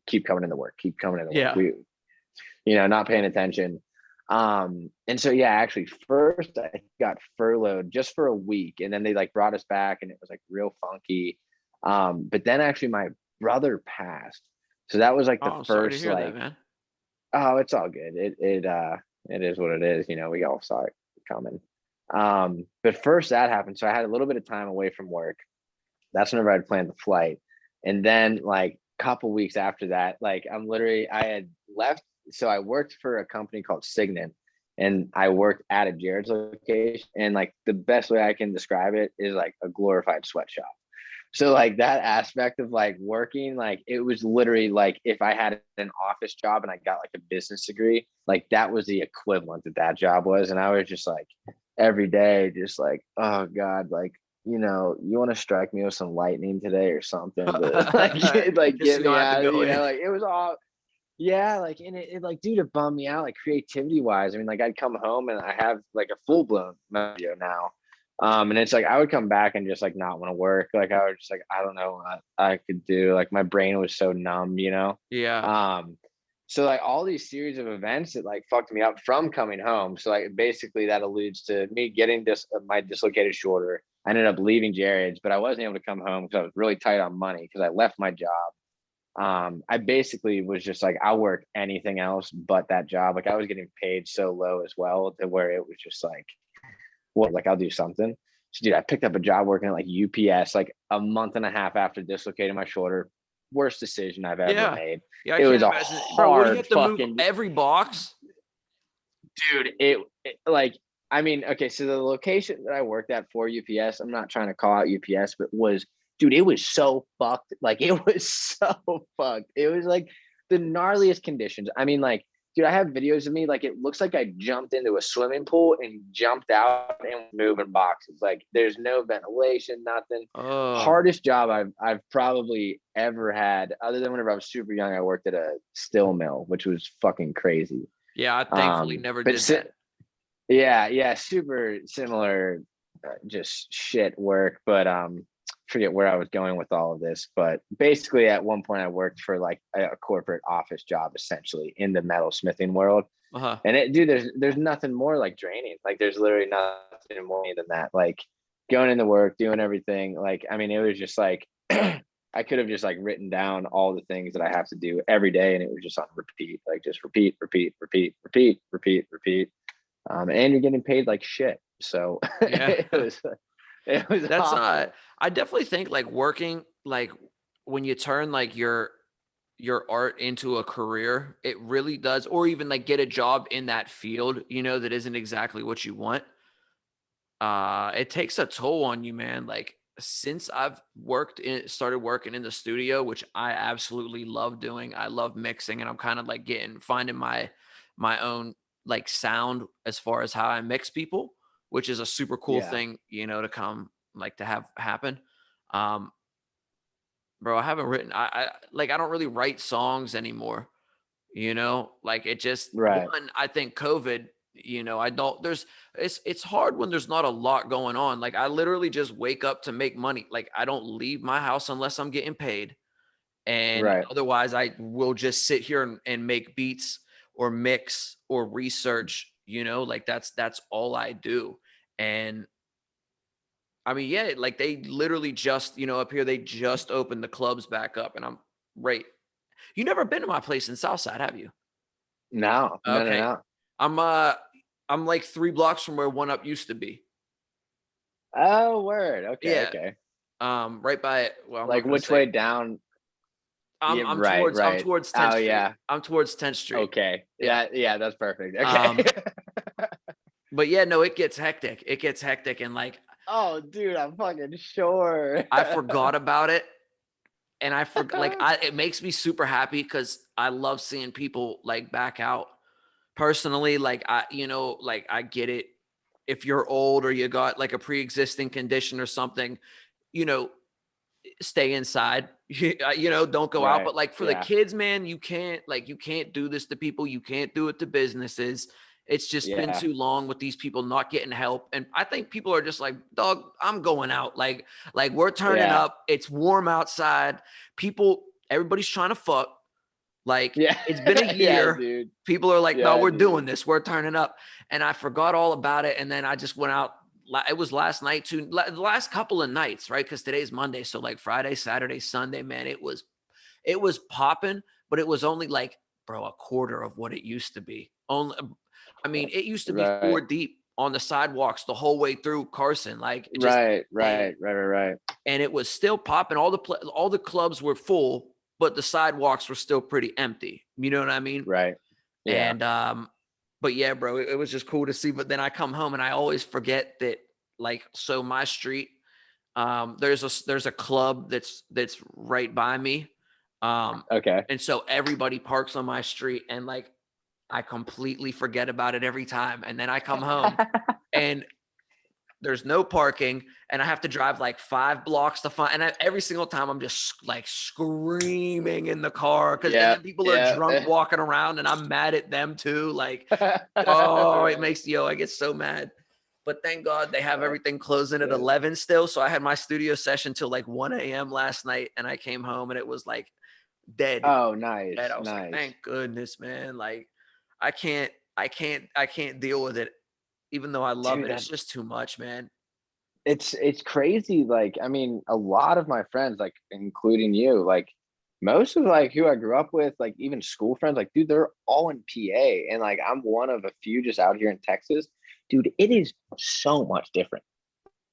keep coming in the work, keep coming in the work. Yeah. Not paying attention. And so yeah, actually, first I got furloughed just for a week, and then they like brought us back, and it was like real funky. But then actually, my brother passed, so that was like Oh, the I'm sorry to first hear that, like, man. oh, it's all good. It is what it is. You know, we all saw it coming. But first that happened, so I had a little bit of time away from work. That's whenever I'd planned the flight, and then like a couple weeks after that, like I had left. So I worked for a company called Signet, and I worked at a Jared's location. And like the best way I can describe it is like a glorified sweatshop. So like that aspect of like working, like it was literally like if I had an office job and I got like a business degree, like that was the equivalent that job was. And I was just like every day, just like, oh God, like, you want to strike me with some lightning today or something to like Just so get you don't me have to out, go in. like it was all, yeah, like, and it like, dude, it bummed me out, like creativity wise. I mean, like I'd come home and I have like a full blown studio now. And it's like I would come back and just like not want to work. Like I was just like, I don't know what I could do. Like my brain was so numb, you know. Yeah. Um, so like all these series of events that like fucked me up from coming home. So like basically that alludes to me getting this my dislocated shoulder. I ended up leaving Jared's, but I wasn't able to come home because I was really tight on money because I left my job. I basically was just like, I'll work anything else but that job. Like I was getting paid so low as well to where it was just like, well, like I'll do something. So dude, I picked up a job working at like UPS like a month and a half after dislocating my shoulder. Worst decision I've ever Yeah. made. Yeah, I It was can't a imagine. Bro, what do you hard have to move fucking, every box? dude. It like, I mean, okay, so the location that I worked at for UPS, I'm not trying to call out UPS, but was, dude, it was so fucked. Like it was so fucked. It was like the gnarliest conditions. I mean, like, dude, I have videos of me, like it looks like I jumped into a swimming pool and jumped out and moving boxes. Like there's no ventilation, nothing. Oh, Hardest job I've probably ever had, other than whenever I was super young. I worked at a still mill, which was fucking crazy. yeah, I thankfully never But did that. yeah, super similar, just shit work. But forget where I was going with all of this. But basically, at one point, I worked for like a corporate office job, essentially in the metalsmithing world. Uh-huh. And it, dude, there's nothing more like draining. Like there's literally nothing more than that. Like going into work, doing everything. Like I mean, it was just like I could have just like written down all the things that I have to do every day, and it was just on repeat. Like just repeat, repeat, repeat, repeat, repeat, repeat. And you're getting paid like shit. So Yeah. it was That's not awful. I definitely think like working like when you turn like your art into a career, it really does, or even like get a job in that field, that isn't exactly what you want. It takes a toll on you, man. Like since I've started working in the studio, which I absolutely love doing. I love mixing, and I'm kind of like finding my own like sound as far as how I mix people, which is a super cool Yeah. thing, to come like to have happen. Um, bro, I haven't written I don't really write songs anymore. Like it just Right. one, I think COVID, I don't there's it's hard when there's not a lot going on. Like I literally just wake up to make money. Like I don't leave my house unless I'm getting paid. And Right. otherwise I will just sit here and make beats or mix or research, like that's all I do. And I mean, yeah, like they literally just, up here, they just opened the clubs back up and I'm right. You never been to my place in Southside, have you? No, no, no, Okay. no. I'm uh I'm like 3 blocks from where One Up used to be. Oh, word. Okay, Yeah. okay. Right by it. Well, I'm not Like gonna which say. way down? I'm Yeah, I'm right, towards I'm right. towards 10th Oh, Street. yeah. I'm towards 10th Street. Okay. Yeah. Yeah, yeah, that's perfect. Okay. Um, but yeah, no, it gets hectic. It gets hectic and like Oh, dude, I'm fucking sure. I forgot about it and I forgot like it makes me super happy because I love seeing people like back out. Personally, like like I get it. If you're old or you got like a pre-existing condition or something, you know, stay inside. Don't go out. Right. But like for the Yeah. kids, man, you can't do this to people. You can't do it to businesses. It's just been Yeah. too long with these people not getting help. And I think people are just like, dog, I'm going out. Like we're turning Yeah. up. It's warm outside. People, everybody's trying to fuck. Like Yeah. it's been a Yeah, year. dude. People are like, no, Yeah, we're doing dude. this. We're turning up. And I forgot all about it. And then I just went out. It was last night too. The last couple of nights, right? Because today's Monday. So like Friday, Saturday, Sunday, man, it was popping, but it was only like, bro, a quarter of what it used to be. Only, I mean, it used to be Right. four deep on the sidewalks the whole way through Carson. Like it just, Right, and right, right, right, right. and it was still popping. All the clubs were full, but the sidewalks were still pretty empty. You know what I mean? Right. Yeah. And but yeah, bro, it was just cool to see. But then I come home and I always forget that, like, so my street, there's a club that's right by me. Okay. And so everybody parks on my street and like I completely forget about it every time. And then I come home and there's no parking and I have to drive like 5 blocks to find, and every single time I'm just like screaming in the car because, and Yeah, then people are yeah. drunk walking around and I'm mad at them too. Like, oh, it Right. makes, I get so mad. But thank God they have Oh, everything closing at shit. 11 still. So I had my studio session till like 1 a.m. last night and I came home and it was like dead. Oh, Dead. nice, I was like, nice. thank goodness, man. Like I can't deal with it, even though I love Dude, it. It's just too much, man. it's crazy. Like, I mean, a lot of my friends, like including you, like most of like who I grew up with, like even school friends, like dude, they're all in PA, and like I'm one of a few just out here in Texas. Dude, it is so much different.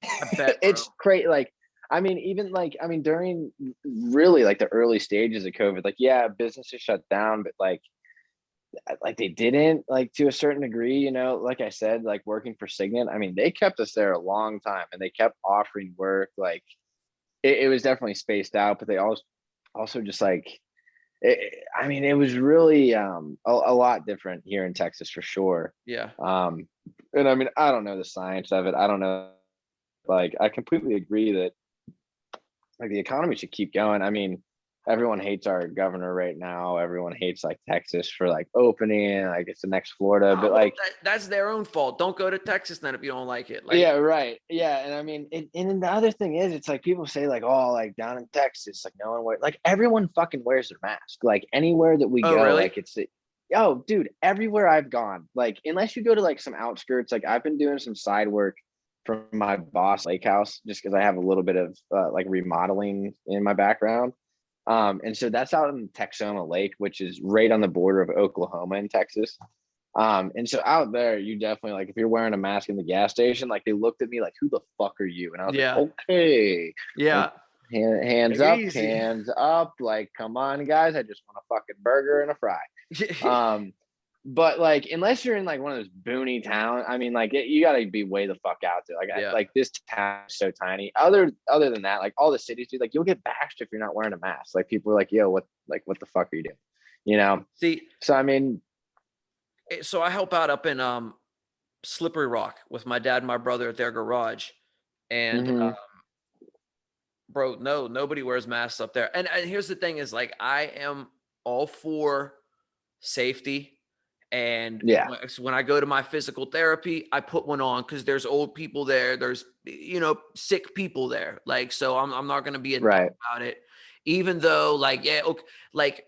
I bet, bro. It's great. Like, I mean, even like, I mean, during really like the early stages of COVID, like, yeah, businesses shut down, but like they didn't, like to a certain degree, like I said, like working for Signet, I mean, they kept us there a long time and they kept offering work. Like it was definitely spaced out, but they also just like I mean, it was really a lot different here in Texas for sure. Yeah. um and I mean, I don't know the science of it, I don't know, like I completely agree that like the economy should keep going. I mean, everyone hates our governor right now. Everyone hates like Texas for like opening, like it's the next Florida. Oh, But well, like, that's their own fault. Don't go to Texas then if you don't like it. Like, yeah, right. Yeah. And I mean, and then the other thing is, it's like people say, like, oh, like down in Texas, like no one wears, like everyone fucking wears their mask. Like anywhere that we oh, go, really? like oh, dude, everywhere I've gone, like unless you go to like some outskirts, like I've been doing some side work from my boss lake house just because I have a little bit of like remodeling in my background. And so that's out in Texoma Lake, which is right on the border of Oklahoma and Texas. And so out there, you definitely, like if you're wearing a mask in the gas station, like they looked at me like, "Who the fuck are you?" And I was like, Yeah. "Okay, like Yeah. hands Take it up, easy. hands up, like come on, guys, I just want a fucking burger and a fry." Um, but like unless you're in like one of those boony towns, I mean, like you got to be way the fuck out there. Like Yeah. like this town is so tiny. Other than that, like all the cities, dude, like you'll get bashed if you're not wearing a mask. Like people are like, "Yo, what the fuck are you doing?" You know. See, So I mean, so I help out up in Slippery Rock with my dad and my brother at their garage. And mhm, bro, no, nobody wears masks up there. And here's the thing is like I am all for safety. And yeah, so when I go to my physical therapy, I put one on because there's old people there. There's, sick people there. Like, so I'm not going to be a dick right. about it. Even though like, yeah, okay, like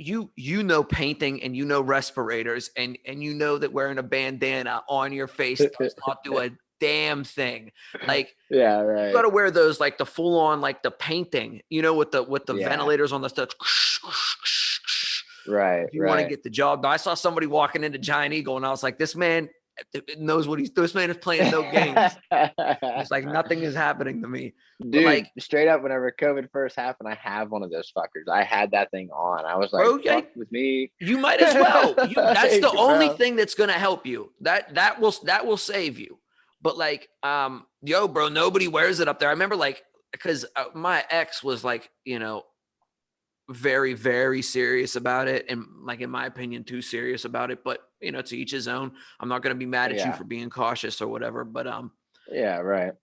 painting and respirators and that wearing a bandana on your face does not do a damn thing. Like, Yeah, you got right. to wear those, like the full on, like the painting, with the Yeah, ventilators on the stuff. right, If you want to right. get the job. But I saw somebody walking into Giant Eagle, and I was like, this man knows what he's. This man is playing no games. He's like, nothing is happening to me. But Dude, like, straight up, whenever COVID first happened, I have one of those fuckers. I had that thing on. I was like, bro, yeah, fuck with me. you might as well. That's the Like, only bro. thing that's gonna help you. That will save you. But like, bro, nobody wears it up there. I remember like, because my ex was like, very, very serious about it, and like, in my opinion, too serious about it. But to each his own. I'm not gonna be mad at you Yeah. for being cautious or whatever. But Yeah, right.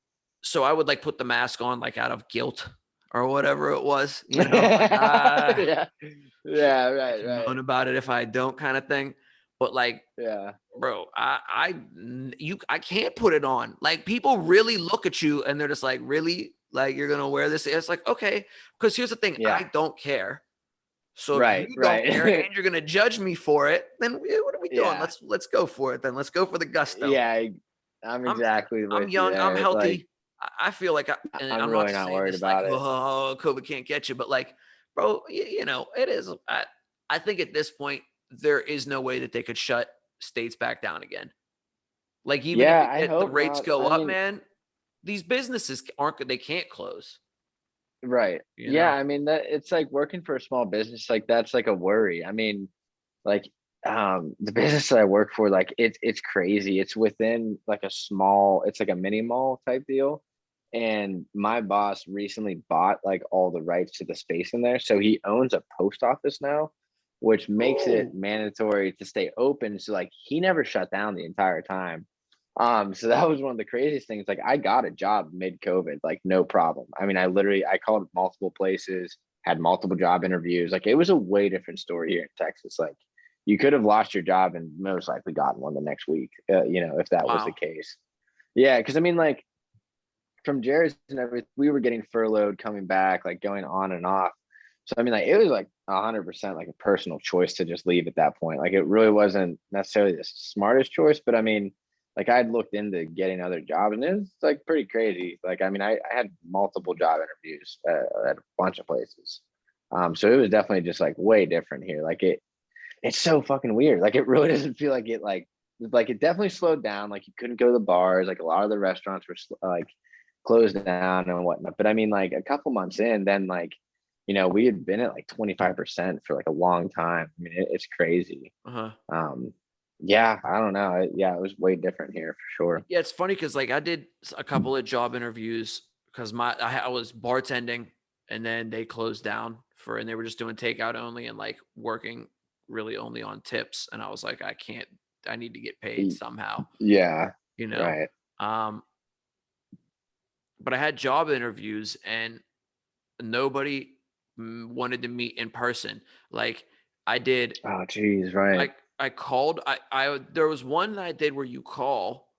so I would like put the mask on like out of guilt or whatever it was. Like, Yeah. Yeah, I right, can right. moan about it if I don't, kind of thing. But like, Yeah. bro, I can't put it on. Like, people really look at you and they're just like, really? Like, you're gonna wear this? It's like, okay, because here's the thing, Yeah. I don't care. So if Right, you don't care right. and you're gonna judge me for it, then what are we doing? Yeah. Let's go for it then. Let's go for the gusto. Yeah, I'm I'm exactly I'm with you young, I'm there. Like, healthy. I feel like and I'm I'm not really just not saying worried this like, about it. oh, COVID can't get you, but like, bro, it is. I think at this point there is no way that they could shut states back down again. Like, even Yeah, I if the hope rates not. go I up, mean, man, these businesses aren't, they can't close. right. You Yeah, know? I mean that it's like working for a small business, like that's like a worry. I mean, like the business that I work for, like it's crazy. It's within like it's like a mini mall type deal. And my boss recently bought like all the rights to the space in there. So he owns a post office now, which makes it Oh, mandatory to stay open. So like he never shut down the entire time. So that was one of the craziest things. Like I got a job mid-COVID, like no problem. I mean, I called multiple places, had multiple job interviews. Like it was a way different story here in Texas. Like you could have lost your job and most likely gotten one the next week, if that was the wow. case. Yeah, because I mean, like from Jerry's and everything, we were getting furloughed, coming back, like going on and off. So I mean, like it was like 100% like a personal choice to just leave at that point. Like it really wasn't necessarily the smartest choice, but I mean, like I'd looked into getting other jobs, and it's like pretty crazy. Like I mean, I had multiple job interviews at a bunch of places. So it was definitely just like way different here. Like it's so fucking weird. Like it really doesn't feel like it definitely slowed down. Like you couldn't go to the bars. Like a lot of the restaurants were like closed down and whatnot. But I mean, like a couple months in, then like, we had been at like 25% for like a long time. I mean, it's crazy. Uh-huh. Yeah, I don't know. Yeah, it was way different here for sure. Yeah, it's funny because like I did a couple of job interviews because I was bartending, and then they closed down and they were just doing takeout only and like working really only on tips. And I was like, I need to get paid somehow, Yeah, you know. right. Um, but I had job interviews and nobody wanted to meet in person. Like, I did, Oh, geez, right. I called, there was one that I did where you call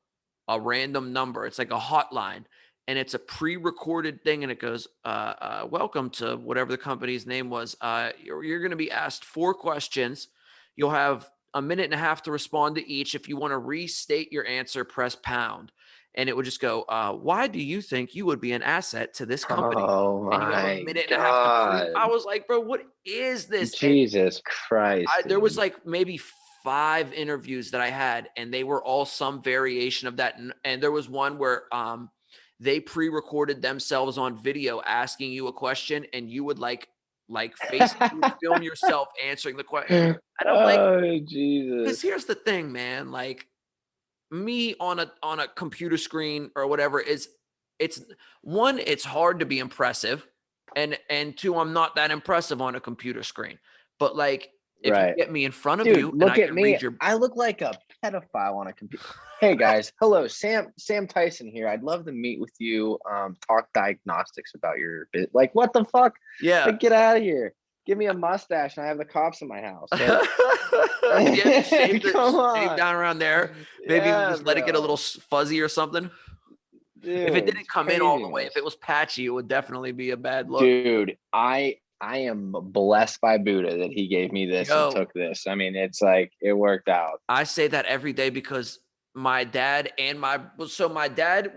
a random number. It's like a hotline, and it's a pre-recorded thing, and it goes, welcome to whatever the company's name was. You're going to be asked 4 questions. You'll have a minute and a half to respond to each. If you want to restate your answer, press pound. And it would just go, why do you think you would be an asset to this company? Oh And you have a my minute and a half to prove. I God. was like, bro, what is this? And Jesus Christ, there was dude. like maybe 5 interviews that I had, and they were all some variation of that. And there was one where they pre-recorded themselves on video asking you a question, and you would you would film yourself answering the question. And I'm like, Oh, because Jesus. here's the thing, man. Like, me on a computer screen or whatever it's one, it's hard to be impressive, and two, I'm not that impressive on a computer screen. But like, if you Right. get me in front of Dude, you and look I at can me. read your I look like a pedophile on a computer. Hey guys, hello, Sam Tyson here. I'd love to meet with you. Talk diagnostics about your bit. Like, what the fuck? yeah. Like, get out of here. Give me a mustache and I have the cops in my house. Like, Yeah, just come shave on. down around there, maybe even Yeah, just let it get a little bro. fuzzy or something. If it Dude, didn't it's come in all the way, if it craziness. was patchy, it would definitely be a bad look. Dude, I am blessed by Buddha that he gave me this and Yo, took this. I mean, it's like it worked out. I say that every day because my dad and my dad,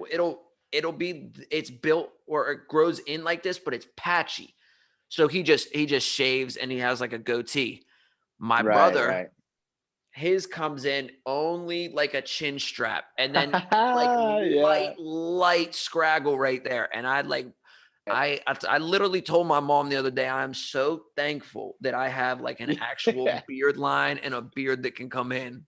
it's built or it grows in like this, but it's patchy. So he just shaves and he has like a goatee. My Right, brother, right. his comes in only like a chin strap and then like Yeah. light scraggle right there. And I literally told my mom the other day, I'm so thankful that I have like an actual Yeah. beard line and a beard that can come in.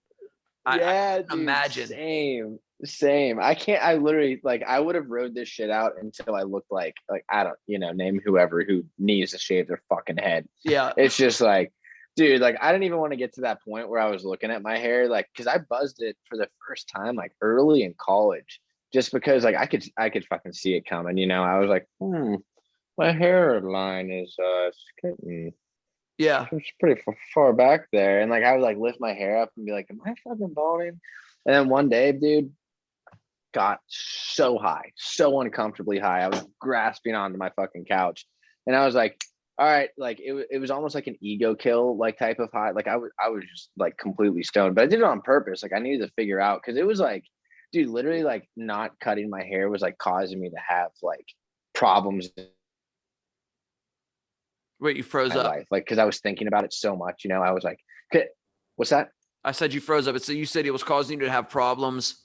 I Yeah, can't dude. imagine. Same. Same. I can't, I literally like I would have rode this shit out until I looked like I don't, name whoever who needs to shave their fucking head. Yeah. It's just like, dude, like I didn't even want to get to that point where I was looking at my hair, like, because I buzzed it for the first time like early in college, just because like I could fucking see it coming, I was like, my hairline is getting Yeah. it's pretty far back there. And like I would like lift my hair up and be like, am I fucking balding? And then one day, dude, got so high, so uncomfortably high. I was grasping onto my fucking couch. And I was like, all right, like it was almost like an ego kill, like type of high. Like I was just like completely stoned, but I did it on purpose. Like I needed to figure out because it was like, dude, literally like not cutting my hair was like causing me to have like problems in Wait, you froze my up. life. Like because I was thinking about it so much, I was like, okay, what's that? I said you froze up. So you said it was causing you to have problems.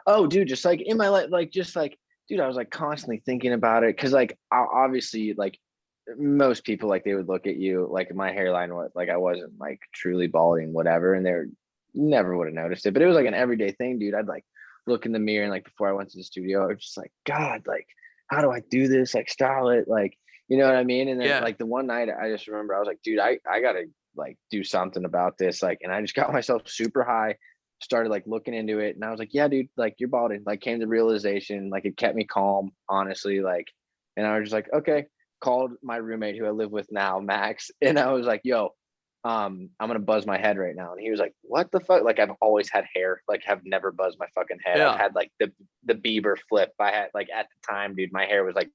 Oh, dude, just like in my life, like just like, dude, I was like constantly thinking about it because like obviously like most people like they would look at you like my hairline was like I wasn't like truly balding, whatever, and they're never would have noticed it, but it was like an everyday thing, dude. I'd like look in the mirror and like before I went to the studio, I was just like, God, like how do I do this? Like style it, like you know what I mean? And then Yeah. like the one night, I just remember I was like, dude, I gotta like do something about this, like, and I just got myself super high started like looking into it and I was like, yeah, dude, like you're balding. Like came to realization, like it kept me calm, honestly. Like, and I was just like, okay, called my roommate who I live with now, Max, and I was like, yo, I'm gonna buzz my head right now. And he was like, what the fuck? Like I've always had hair, like have never buzzed my fucking head. I've Yeah. had like the Bieber flip. I had like at the time, dude, my hair was like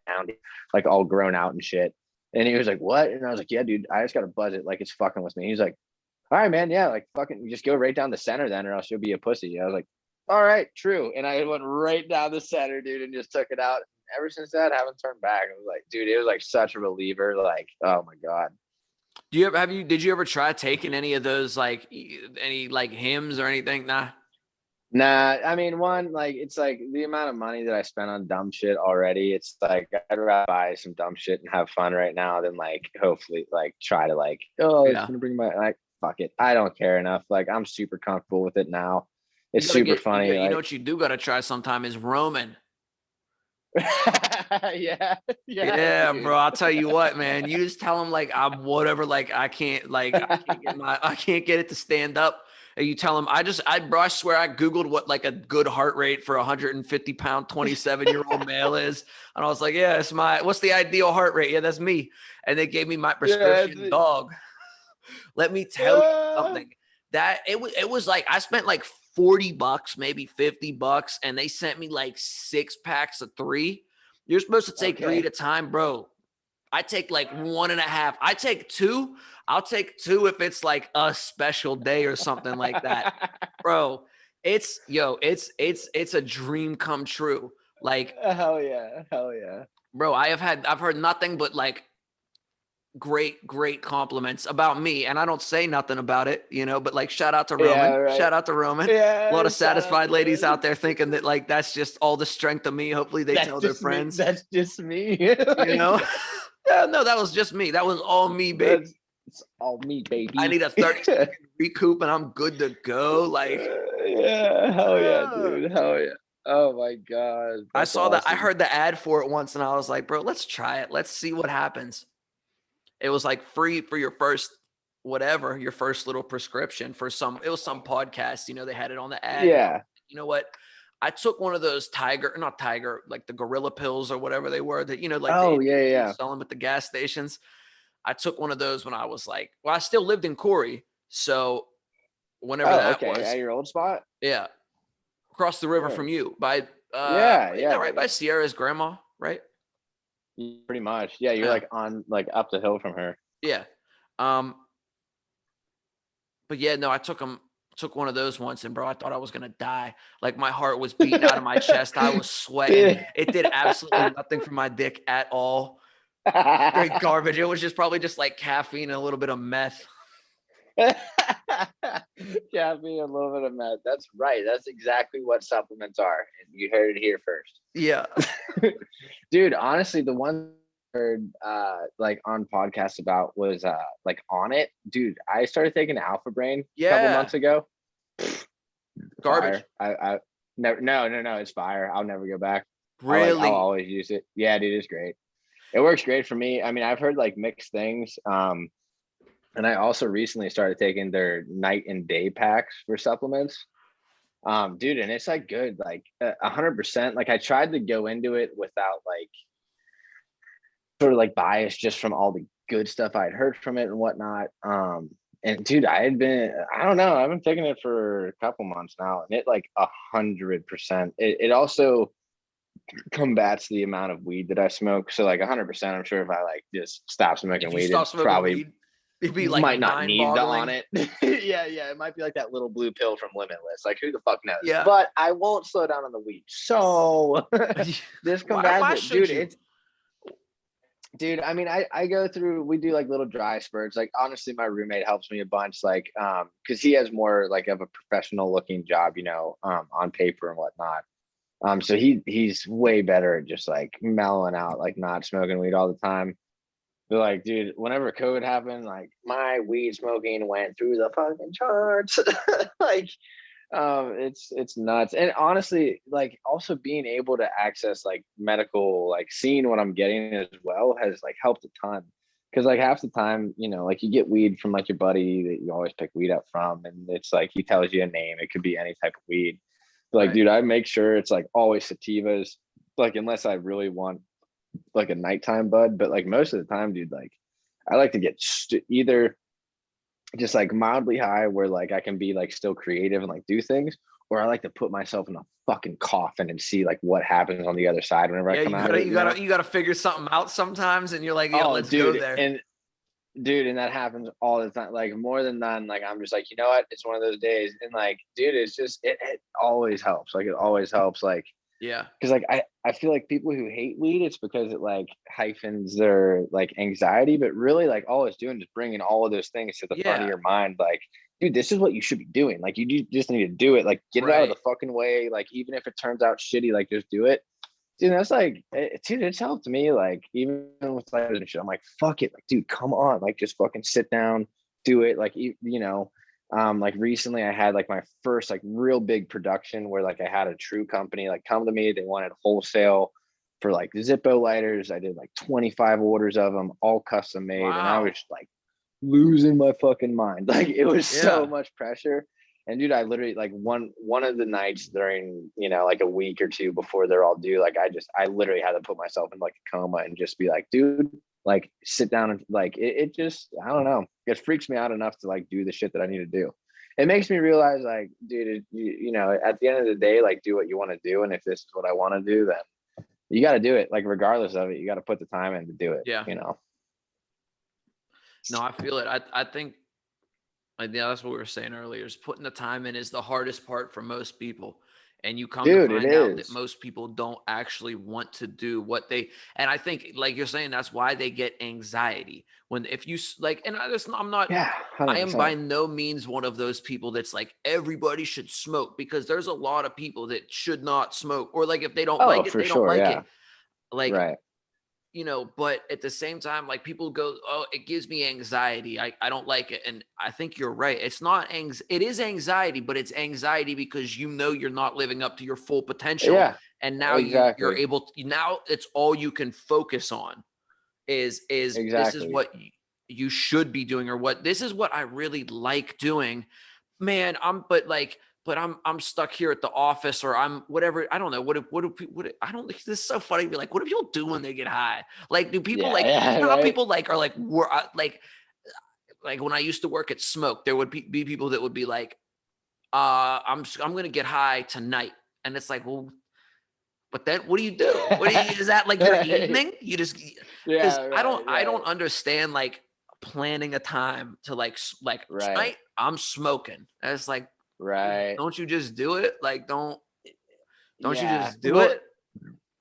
down, like all grown out and shit. And he was like, what? And I was like, yeah, dude, I just gotta buzz it. Like it's fucking with me. He's like, all right, man. Yeah, like fucking just go right down the center then, or else you'll be a pussy. I was like, all right, true. And I went right down the center, dude, and just took it out. Ever since that, I haven't turned back. I was like, dude, it was like such a reliever. Like, oh my God. Did you ever try taking any of those like any like hymns or anything? Nah. Nah, I mean, one, like, it's like the amount of money that I spent on dumb shit already. It's like I'd rather buy some dumb shit and have fun right now than like hopefully like try to like, oh, it's Yeah. gonna bring my like fuck it. I don't care enough. Like I'm super comfortable with it now. You It's gotta super get funny. you know Like what you do gotta try sometime is Roman. yeah, yeah, Yeah, dude. bro. I'll tell you what, man. You just tell them like I'm whatever, I can't get it to stand up. And you tell them bro, I swear I Googled what like a good heart rate for a 150-pound, 27-year-old male is. And I was like, yeah, what's the ideal heart rate? Yeah, that's me. And they gave me my Yeah, prescription dog. Let me tell you something. That it was like I spent like $40, maybe $50, and they sent me like 6 packs of 3. You're supposed to take 3 at okay. a time, bro. I take like 1.5. I take 2. I'll take 2 if it's like a special day or something like that. Bro, it's a dream come true. Like, Hell yeah. Hell yeah. bro, I've heard nothing but like great compliments about me, and I don't say nothing about it, but like shout out to Yeah, Roman. right. Shout out to Roman. A lot Yeah, of shout out satisfied to ladies Roman. out there thinking that like that's just all the strength of me. Hopefully they That's tell their just me. friends, That's just me. you Like, know. Yeah, no, that was just me. That was all me, baby. that's it's all me, I baby. need a 30-second recoup and I'm good to go. Like, Yeah, hell yeah, uh, dude. Hell yeah. Oh my God. I That's saw that. I awesome. heard the ad for it once and I was like, bro, let's try it. Let's see what happens. It was like free for your first whatever, your first little prescription for it was some podcast, they had it on the ad. And Yeah. you know what? I took one of those not tiger, like the gorilla pills or whatever they were that, like Oh yeah, they yeah. sell them at the gas stations. I took one of those when I was like, well, I still lived in Corey. So whenever Oh, that okay. was, At your old spot? yeah, across the river from Word. you by, Yeah, isn't yeah, that right by dude. Sierra's grandma? Right. Pretty much. Yeah, you're Yeah. like on like up the hill from her. Yeah. Um, but yeah, no, I took them. took one of those once, and bro, I thought I was gonna die. Like my heart was beating out of my chest. I was sweating. Dude. It did absolutely nothing for my dick at all. Straight garbage. It was just probably just like caffeine and a little bit of meth. Caffeine, a little bit of meth. That's right. That's exactly what supplements are. And you heard it here first. Yeah. Dude, honestly, the one I heard like on podcasts about was like on it. Dude, I started taking Alpha Brain a couple Yeah. months ago. Garbage. Fire. I never no, it's fire. I'll never go back. Really? I'll always use it. Yeah, dude, it's great. It works great for me. I mean, I've heard like mixed things. And I also recently started taking their night and day packs for supplements. Dude, and it's like good, like 100%. Like I tried to go into it without like sort of like bias just from all the good stuff I'd heard from it and whatnot. And dude, I don't know, I've been taking it for a couple months now, and it like 100%. It also combats the amount of weed that I smoke. So like 100%, I'm sure if I like just stop smoking If you weed, stop it's smoking probably weed, it'd be like might not need the on mind-boggling. it. Yeah, it might be like that little blue pill from Limitless. Like who the fuck knows? Yeah. But I won't slow down on the weed. So this combats Why it, should dude. you? Dude, I mean, I go through, we do like little dry spurts. Like honestly, my roommate helps me a bunch, like because he has more like of a professional looking job, on paper and whatnot. So he's way better at just like mellowing out, like not smoking weed all the time. They're like, dude, whenever COVID happened, like my weed smoking went through the fucking charts. Like, it's nuts. And honestly, like also being able to access like medical, like seeing what I'm getting as well has like helped a ton. Cause like half the time, like you get weed from like your buddy that you always pick weed up from, and it's like he tells you a name. It could be any type of weed. But, like, Right. dude, I make sure it's like always sativas, like unless I really want like a nighttime bud. But like most of the time, dude, like I like to get either just like mildly high where like I can be like still creative and like do things, or I like to put myself in a fucking coffin and see like what happens on the other side whenever I Yeah, come out of it. you gotta figure something out sometimes, and you're like, yeah, Oh, let's go dude, there. and that happens all the time. Like more than none, like I'm just like, you know what? It's one of those days, and like, dude, it's just it always helps. Like it always helps. Like Yeah. because like I feel like people who hate weed, it's because it like hyphens their like anxiety, but really like all it's doing is bringing all of those things to the front of Yeah. your mind. Like, dude, this is what you should be doing. Like, just need to do it. Like, get it out of Right. the fucking way. Like, even if it turns out shitty, like just do it. Dude, that's like, dude, it's helped me. Like, even with like and shit, I'm like, fuck it. Like, dude, come on. Like, just fucking sit down, do it. Like, like recently I had like my first like real big production where like I had a true company like come to me. They wanted wholesale for like Zippo lighters. I did like 25 orders of them, all custom made, and I was Wow. like losing my fucking mind. Like it was so Yeah. much pressure. And dude, I literally like one of the nights during like a week or two before they're all due, like I literally had to put myself in like a coma and just be like, dude, like sit down and like it just, I don't know, it freaks me out enough to like do the shit that I need to do. It makes me realize like, dude, at the end of the day, like do what you want to do, and if this is what I want to do, then you got to do it. Like regardless of it, you got to put the time in to do it. Yeah. No, I feel it. I think like, yeah, that's what we were saying earlier, is putting the time in is the hardest part for most people. And you come to Dude, it find out that is. most people don't actually want to do what they, and I think like you're saying, that's why they get anxiety when, if you like, and I'm not, Yeah, I am by 100%. no means one of those people that's like, everybody should smoke, because there's a lot of people that should not smoke, or like, if they don't Oh, like it, for they don't sure. like Yeah. it. Like, Right. but at the same time, like people go, oh, it gives me anxiety. I don't like it. And I think you're right. It's not it is anxiety, but it's anxiety because you're not living up to your full potential. Yeah, And now you're exactly. able to, now it's all you can focus on is this is Exactly. what you should be doing, or what this is what I really like doing. Man, I'm stuck here at the office, or I'm whatever. I don't know. I don't, this is so funny to be like, what do people do when they get high? Like, do people Yeah, like, yeah, how right. people like are like when I used to work at Smoke, there would be people that would be like, I'm going to get high tonight. And it's like, well, but then what do you do? Is that like your evening? You just, because Yeah, right, I right, don't understand like planning a time to like right. tonight I'm smoking. And it's like, Right. Don't you just do it? Like, don't you Yeah. just do Well, it?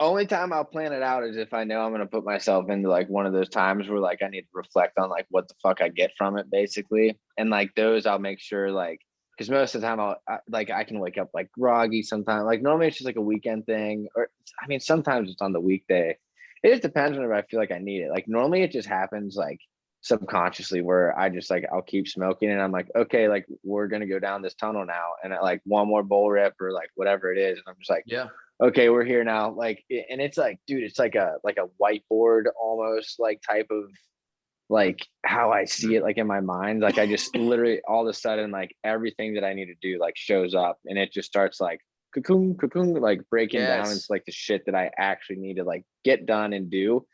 only time I'll plan it out is if I know I'm gonna put myself into like one of those times where like I need to reflect on like what the fuck I get from it, basically. And like those, I'll make sure like because most of the time like I can wake up like groggy sometimes. Like normally it's just like a weekend thing, or I mean sometimes it's on the weekday. It just depends whenever I feel like I need it. Like normally it just happens like subconsciously where I just like I'll keep smoking and I'm like, okay, like we're gonna go down this tunnel now, and at like one more bowl rip or like whatever it is, and I'm just like, Yeah. okay, we're here now. Like, and it's like, dude, it's like a whiteboard almost like type of like how I see it like in my mind. Like I just literally all of a sudden like everything that I need to do like shows up, and it just starts like cocoon, cocoon, like breaking down into Yes. like the shit that I actually need to like get done and do.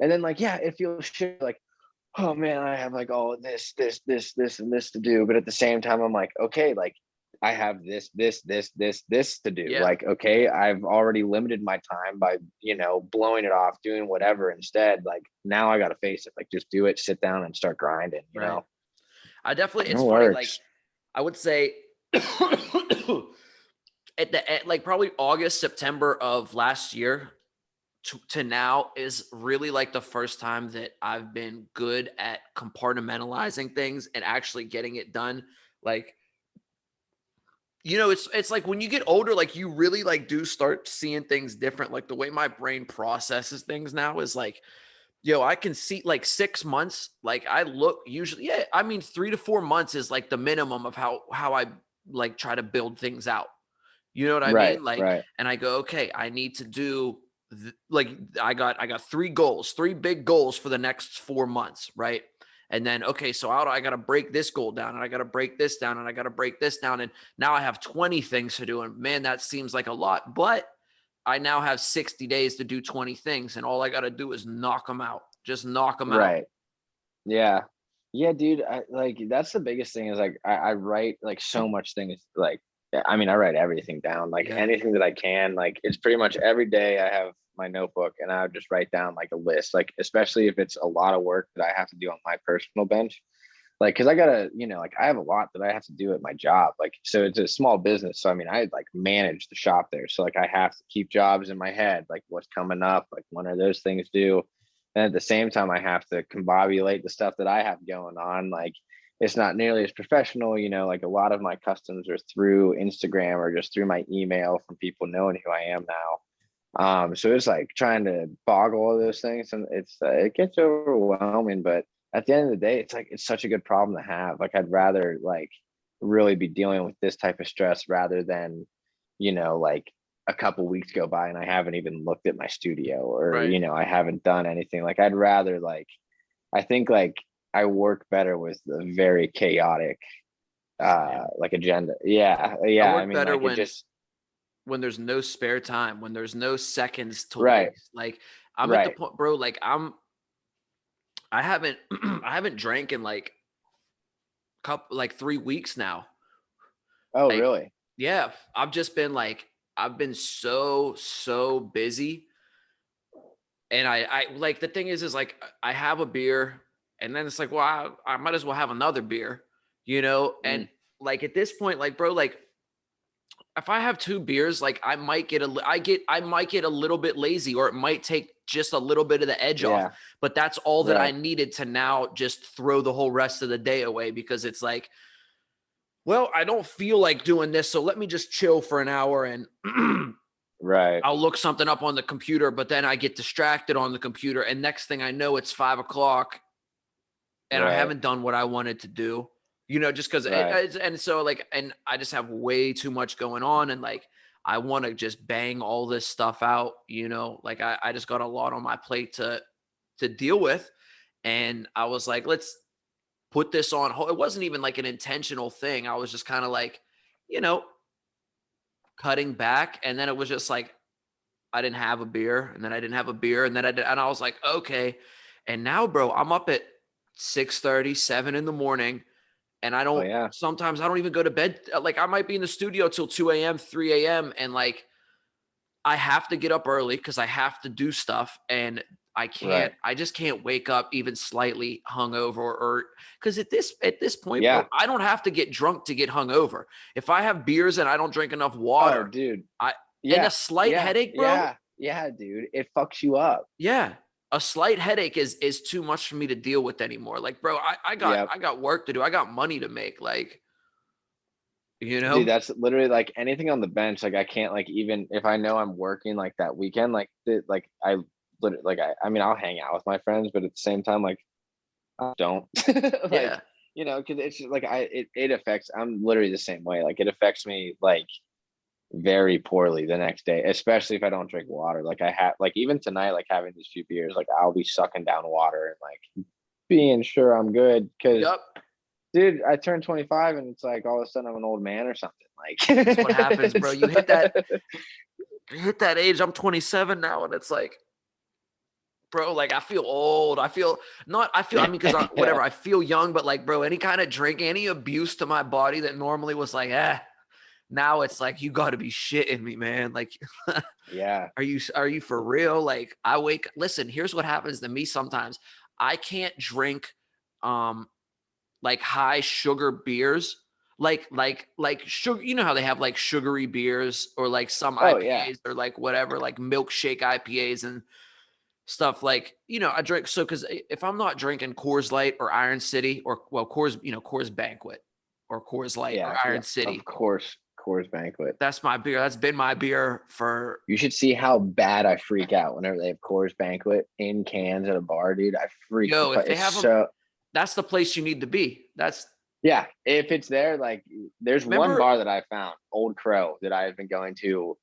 And then like, yeah, it feels shit like, oh man, I have like all this, and this to do. But at the same time, I'm like, okay, like I have this to do. Yeah. Like, okay, I've already limited my time by, blowing it off, doing whatever instead. Like now I gotta face it. Like just do it, sit down and start grinding, Right. I definitely, It it's funny, like works. I would say at like probably August, September of last year to now is really like the first time that I've been good at compartmentalizing things and actually getting it done. Like, it's like when you get older, like you really like do start seeing things different. Like the way my brain processes things now is like, I can see like 6 months. Like I look usually, yeah, I mean 3 to 4 months is like the minimum of how I like try to build things out. You know what I Right, mean? Like, right, and I go, okay, I need to do like I got three goals, three big goals for the next 4 months, right? And then okay, so I got to break this goal down, and I got to break this down, and I got to break this down, and now I have 20 things to do, and man, that seems like a lot, but I now have 60 days to do 20 things, and all I got to do is knock them out, just knock them out. right. Yeah. Yeah, dude. Like that's the biggest thing is like I write like so much things like I mean I write everything down like Yeah, anything that I can like it's pretty much every day I have my notebook and I just write down like a list like especially if it's a lot of work that I have to do on my personal bench like because I gotta like I have a lot that I have to do at my job like so it's a small business so I mean I like manage the shop there so like I have to keep jobs in my head like what's coming up like when are those things due and at the same time I have to combobulate the stuff that I have going on like it's not nearly as professional like a lot of my customs are through Instagram or just through my email from people knowing who I am now so it's like trying to boggle all those things and it gets overwhelming but at the end of the day it's like it's such a good problem to have like I'd rather like really be dealing with this type of stress rather than like a couple weeks go by and I haven't even looked at my studio or right. I haven't done anything like I'd rather like I think like I work better with a very chaotic Same. like agenda. Yeah, I yeah, I work mean better like it when just there's no spare time, when there's no seconds to right, waste. Like I'm at the right. point, bro, like I haven't I haven't drank in like couple like 3 weeks now. Oh Like, really? yeah, I've just been like I've been so busy, and I like the thing is like I have a beer, and then it's like, well, I might as well have another beer, Mm, and like at this point, like bro, like if I have two beers, like I might get a little bit lazy, or it might take just a little bit of the edge off. yeah, But that's all that I right. needed to now just throw the whole rest of the day away, because it's like, well, I don't feel like doing this, so let me just chill for an hour, and Right, I'll look something up on the computer. But then I get distracted on the computer, and next thing I know, it's 5 o'clock, and I right, haven't done what I wanted to do. Just because right, and so like, and I just have way too much going on, and like I want to just bang all this stuff out. Like I just got a lot on my plate to deal with, and I was like, let's put this on hold. It wasn't even like an intentional thing. I was just kind of like, you know, cutting back, and then it was just like I didn't have a beer, and then I didn't have a beer, and then and I was like, okay. And now, bro, I'm up at 6:30, 7 in the morning, and oh yeah, sometimes I don't even go to bed. Like I might be in the studio till 2 a.m., 3 a.m., and like I have to get up early because I have to do stuff. And Right. I just can't wake up even slightly hungover or because at this point, bro, Yeah. I don't have to get drunk to get hungover. If I have beers and I don't drink enough Oh, water, dude. I and a Yeah. slight Yeah. headache, bro. Yeah. Yeah, dude. It fucks you up. Yeah. A slight headache is too much for me to deal with anymore. Like, bro, Yep. I got work to do. I got money to make. Like, you Dude, know? that's literally like anything on the bench. Like I can't like even if I know I'm working like that weekend, like I literally like I mean I'll hang out with my friends, but at the same time, like I don't like Yeah. because it's just like it affects I'm literally the same way. Like it affects me like very poorly the next day, especially if I don't drink water. Like I have like even tonight, like having these few beers, like I'll be sucking down water and like being sure I'm good because Yep. dude, I turned 25 and it's like all of a sudden I'm an old man or something. Like That's what happens, bro. it's You hit that age. I'm 27 now, and it's like, bro, like I feel old. I feel not. I mean, because whatever. I feel young, but like, bro, any kind of drink, any abuse to my body that normally was like, now it's like you got to be shitting me, man. Like, yeah. are you for real? Like, I wake. Listen, here's what happens to me sometimes. I can't drink, like high sugar beers. Like sugar, you know how they have like sugary beers or like some Oh yeah. IPAs or like whatever, like milkshake IPAs and stuff like, I drink. So, cause if I'm not drinking Coors Light or Iron City or Coors, Coors Banquet or Coors Light or Yeah. Iron Of City, course, Coors Banquet. that's my beer. That's been my beer for, You should see how bad I freak out whenever they have Coors Banquet in cans at a bar, dude. I freak the if fuck. they It's have them, so that's the place you need to be. yeah. If it's there, like there's one Remember, bar that I found, Old Crow, that I've been going to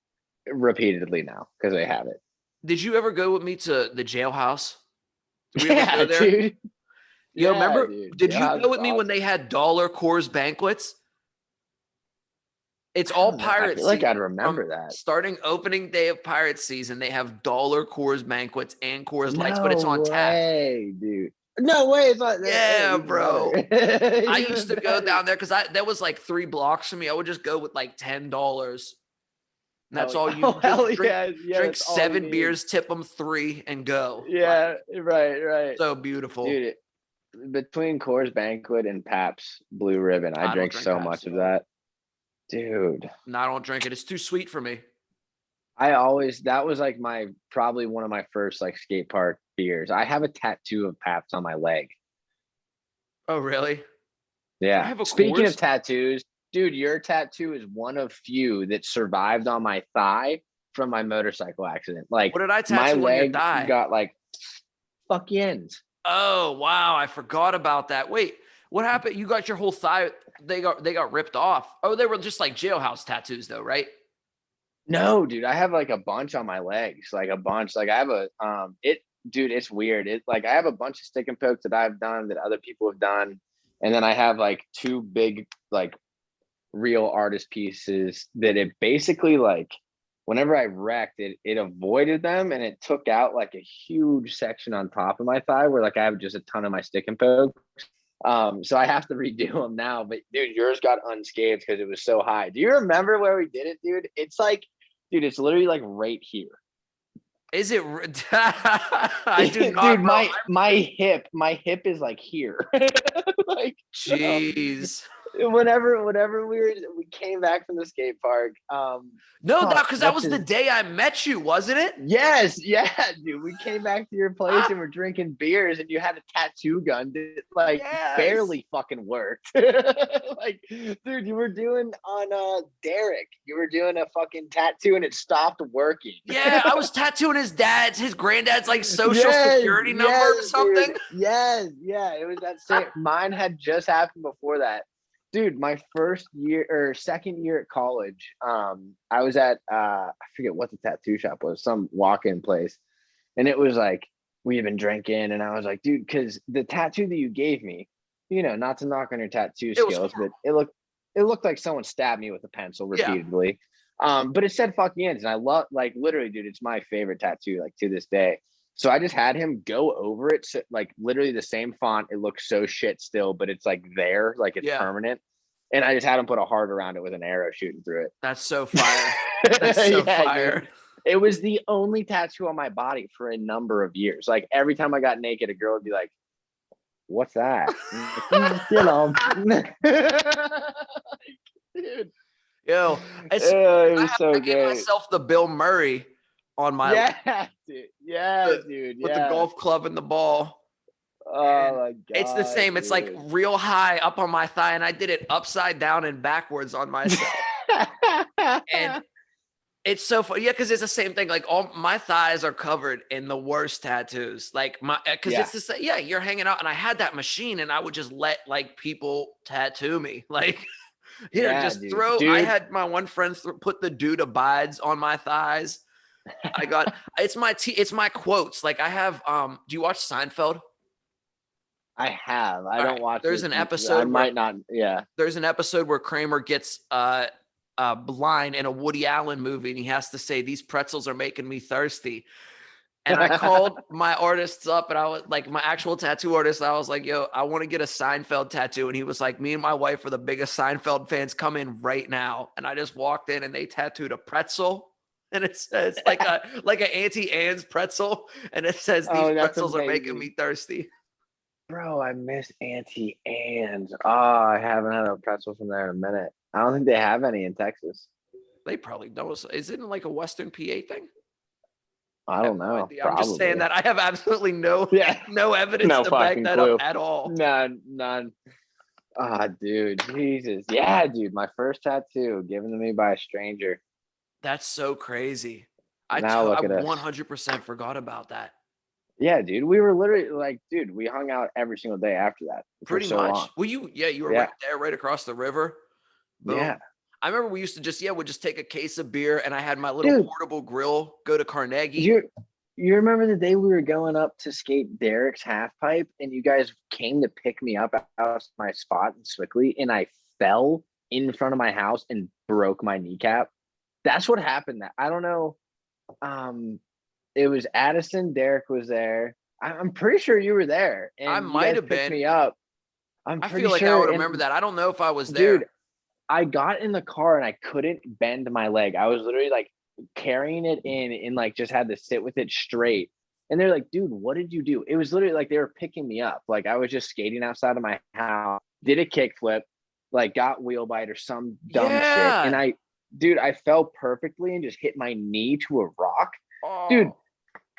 repeatedly now because they have it. did you ever go with me to the jailhouse? Did we ever go Yeah, there? dude. Yo, Yeah, remember, dude. did you Jailhouse go is with me when they awesome. had dollar Coors banquets? It's I all don't know. I pirate feel like season. I'd From remember that. starting opening day of pirate season, they have dollar Coors banquets and Coors Lights, but No it's on tap. way, dude. No way. It's not Yeah, even better. bro. I used Even to go better. down there because I that was like 3 blocks from me. I would just go with like $10. And that's Hell, all you oh, drink, hell yeah. Yeah, drink that's all you 7 need. beers, tip them 3 and go. Like, Yeah, right, right. so beautiful. Dude, between Coors Banquet and Pabst Blue Ribbon, I I don't drink drink so Pabst much at of all. that. Dude, No, I don't drink it. It's too sweet for me. that was like probably one of my first like skate park beers. I have a tattoo of Pabst on my leg. Oh, really? I Yeah. have a Speaking of Coors. tattoos, dude, your tattoo is one of few that survived on my thigh from my motorcycle accident. Like What did I my tattoo on your leg thigh? got like fuck ends. Oh, wow, I forgot about that. Wait, what happened? You got your whole thigh, they got ripped off. Oh, they were just like jailhouse tattoos though, right? No, dude, I have like a bunch on my legs, like a bunch. Like I have dude, it's weird. It like I have a bunch of stick and pokes that I've done that other people have done, and then I have like two big like real artist pieces that it basically like whenever I wrecked it avoided them and it took out like a huge section on top of my thigh where like I have just a ton of my stick and poke. So I have to redo them now. But dude, yours got unscathed because it was so high. Do you remember where we did it, dude? It's like, dude, it's literally like right here. Is it? I do not, Dude, bro. my hip is like here. Like, um, Jeez. whenever we came back from the skate park, No, fuck, because that what's was the his day I met you, wasn't it? yes, yeah, dude. We came back to your place Ah, and we're drinking beers, and you had a tattoo gun that like yes. barely fucking worked. Like, dude, you were doing on Derek. You were doing a fucking tattoo and it stopped working. Yeah, I was tattooing his granddad's like social Yes, security number yes, or dude. something. Yes, yeah. It was that same. Mine had just happened before that. Dude, my first year or second year at college, I was at I forget what the tattoo shop was, some walk-in place. And it was like we had been drinking, and I was like, dude, because the tattoo that you gave me, not to knock on your tattoo It was skills, but horrible. it looked like someone stabbed me with a pencil Yeah. repeatedly. But it said fucking ends, and I love like literally, dude, it's my favorite tattoo, like to this day. So I just had him go over it, so, like literally the same font. It looks so shit still, but it's like there, like it's Yeah. permanent. And I just had him put a heart around it with an arrow shooting through That's so fire. That's it. so Yeah, dude. fire. It was the only tattoo on my body for a number of years. Like every time I got naked, a girl would be like, "What's that?" I'm like, you know, dude. Yo, it's It was I so gave great. myself the Bill Murray on my Yeah, dude. Yeah, dude. with the Yeah. golf club and the ball. Oh And my it's the god, same. It's like dude. real high up on my thigh, and I did it upside down and backwards on myself. And it's so funny. Yeah, because it's the same thing. Like all my thighs are covered in the worst tattoos. Like because Yeah, it's the same. Yeah, you're hanging out, and I had that machine, and I would just let like people tattoo me. Like, yeah, just dude. throw. I Dude, had my one friend put the dude abides on my thighs. I got it's my quotes. Like I have. Do you watch Seinfeld? I have. I All don't right. watch There's it. an I episode where might not. Yeah. Kramer gets blind in a Woody Allen movie, and he has to say, "These pretzels are making me thirsty." And I called my artists up, and I was like, my actual tattoo artist. I was like, "Yo, I want to get a Seinfeld tattoo," and he was like, "Me and my wife are the biggest Seinfeld fans. Come in right now." And I just walked in, and they tattooed a pretzel, and it's like a Auntie Anne's pretzel, and it says, "These Oh, that's pretzels are making amazing. me thirsty." Bro, I miss Auntie Anne's. Oh, I haven't had a pretzel from there in a minute. I don't think they have any in Texas. They probably don't. Is it like a Western PA thing? I I have don't no know. idea. I'm just saying Probably. that I have absolutely Yeah. no evidence No to back fucking that up clue. at all. None. None. Ah, dude. Jesus. Yeah, dude. My first tattoo given to me by a stranger. That's so crazy. Now I look at us. 100% forgot about that. Yeah, dude. We were literally like, dude, we hung out every single day after that for Pretty so long. much. Well, you were right Yeah. there, right across the river. Yeah. Boom. I remember we used to would just take a case of beer, and I had my little Dude, portable grill, go to Carnegie. you remember the day we were going up to skate Derek's half pipe and you guys came to pick me up out of my spot in Swickley and I fell in front of my house and broke my kneecap? That's what happened. That I don't know. It was Addison, Derek was there. I'm pretty sure you were there I and you might guys have picked been. me up. I'm I pretty feel like I sure. would remember And that. I don't know if I was dude, there. I got in the car and I couldn't bend my leg. I was literally like carrying it in and like just had to sit with it straight. And they're like, dude, what did you do? It was literally like they were picking me up. Like I was just skating outside of my house, did a kickflip, like got wheel bite or some dumb shit. And Yeah. dude, I fell perfectly and just hit my knee to a rock. Dude, Oh.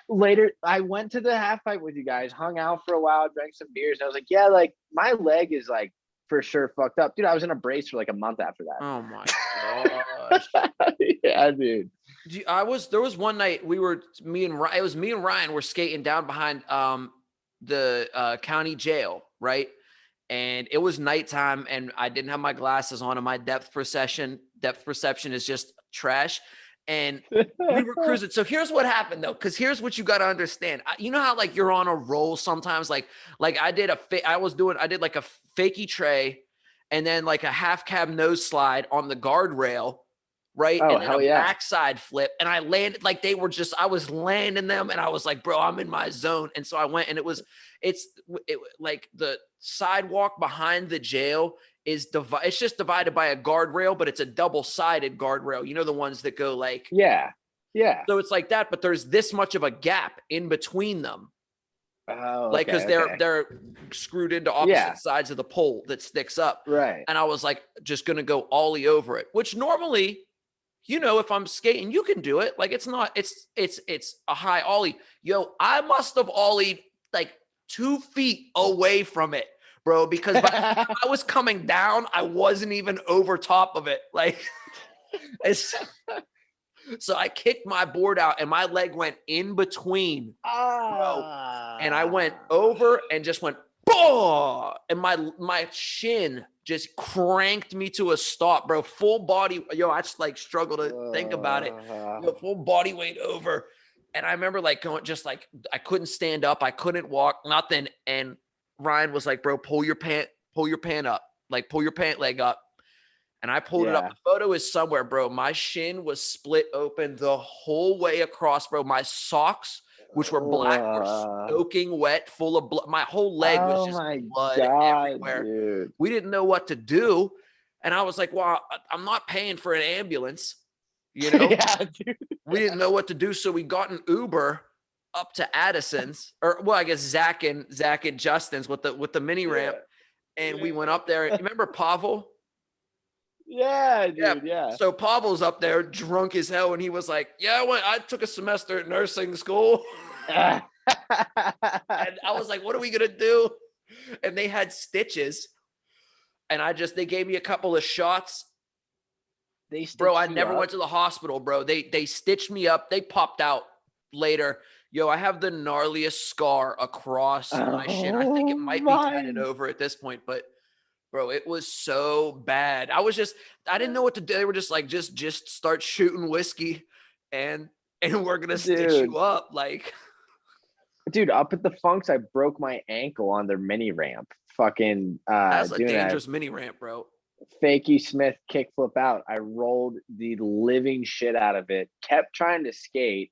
later I went to the half pipe with you guys, hung out for a while, drank some beers, and I was like, yeah, like my leg is like for sure fucked up. Dude, I was in a brace for like a month after Oh my gosh. that. Yeah, dude. There was one night it was me and Ryan were skating down behind the county jail, right? And it was nighttime and I didn't have my glasses on and my depth perception is just trash. And we were cruising. So here's what happened though, because here's what you got to understand. You know how like you're on a roll sometimes, like I did I did like a fakie tray and then like a half cab nose slide on the guardrail, right? Oh, And then a hell yeah. backside flip. And I landed like I was landing them and I was like, bro, I'm in my zone. And so I went and it's like the sidewalk behind the jail it's just divided by a guardrail, but it's a double-sided guardrail. You know, the ones that go like, Yeah. Yeah. so it's like that, but there's this much of a gap in between them. Oh, Like, okay. because Okay. they're screwed into opposite Yeah. sides of the pole that sticks up. Right. And I was like, just gonna go ollie over it, which normally, you know, if I'm skating, you can do it. Like it's a high ollie. Yo, I must have ollied like 2 feet away from it, bro, because by the time I was coming down, I wasn't even over top of it. Like so I kicked my board out and my leg went in between, bro. And I went over and just went, boom, and my shin just cranked me to a stop, bro. Full body. Yo, I just like struggle to think about it. Yo, full body weight over. And I remember like going just like I couldn't stand up, I couldn't walk, nothing. And Ryan was like, bro, pull your pant up, like pull your pant leg up. And I pulled it up. The photo is somewhere, bro. My shin was split open the whole way across, bro. My socks, which were black, were soaking wet, full of blood. My whole leg was just blood everywhere. Dude. We didn't know what to do. And I was like, well, I'm not paying for an ambulance. You know, Yeah, dude. we didn't know what to do, so we got an Uber up to Addison's, or well, I guess Zach and Justin's with the mini Yeah. ramp, and we went Yeah. up there. You remember Pavel? Yeah, Yeah. dude. Yeah. So Pavel's up there, drunk as hell, and he was like, "Yeah, I took a semester at nursing school," and I was like, "What are we gonna do?" And they had stitches, and they gave me a couple of shots. They Bro, I stitched you never up. went to the hospital, bro. They stitched me up. They popped out later. Yo, I have the gnarliest scar across my shin. I think Oh it might be my. tatted over at this point, but bro, it was so bad. I didn't know what to do. They were just like, just start shooting whiskey and we're gonna stitch Dude. you up. Like, Dude, up at the Funks, I broke my ankle on their mini ramp. Fucking that's a doing a dangerous mini ramp, bro. fakey Smith kickflip out. I rolled the living shit out of it. Kept trying to skate.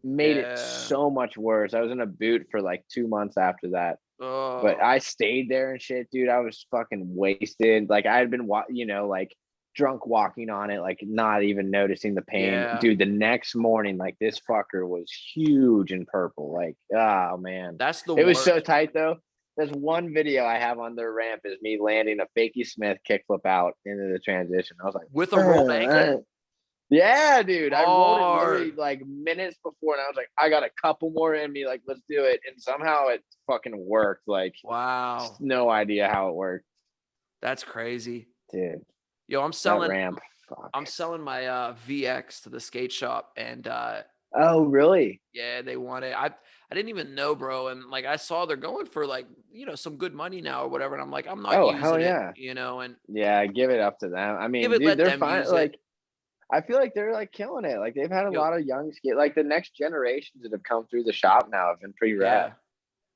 Made it Yeah. so much worse. I was in a boot for like 2 months after that. But Oh, I stayed there and shit, dude. I was fucking wasted. Like I had been, like drunk walking on it, like not even noticing the pain. yeah. Dude, the next morning, like this fucker was huge and purple. Like, oh man, That's the it was so worst. tight though. There's one video I have on their ramp is me landing a fakey Smith kickflip out into the transition. I was like, With a rolled ankle? yeah, dude. I rolled it literally Hard. like minutes before, and I was like, I got a couple more in me. Like, let's do it. And somehow it fucking worked. Like, Wow. no idea how it worked, That's crazy. dude. Yo, That ramp, fuck. I'm selling my VX to the skate shop, and Oh, really? yeah, they want it. I didn't even know, bro. And like I saw they're going for like, some good money now or whatever. And I'm like, I'm not Oh, hell using it, yeah. and Yeah, give it up to them. I give mean, it, dude, let they're them fine. use it. Like, I feel like they're like killing it. Like, they've had a Yo, lot of young skate. Like, the next generations that have come through the shop now have been pretty rad. yeah.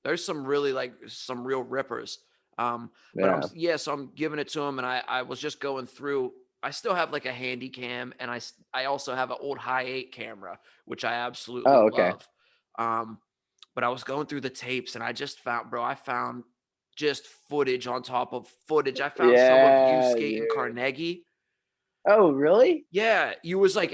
There's some really like some real rippers. But Yeah. so I'm giving it to him, and I was just going through. I still have like a handy cam, and I also have an old high 8 camera, which I absolutely Oh, okay. love. Um, but I was going through the tapes, and I found just footage on top of footage. I found some of you Yeah, skating dude. Carnegie. Oh, really? Yeah, it was like,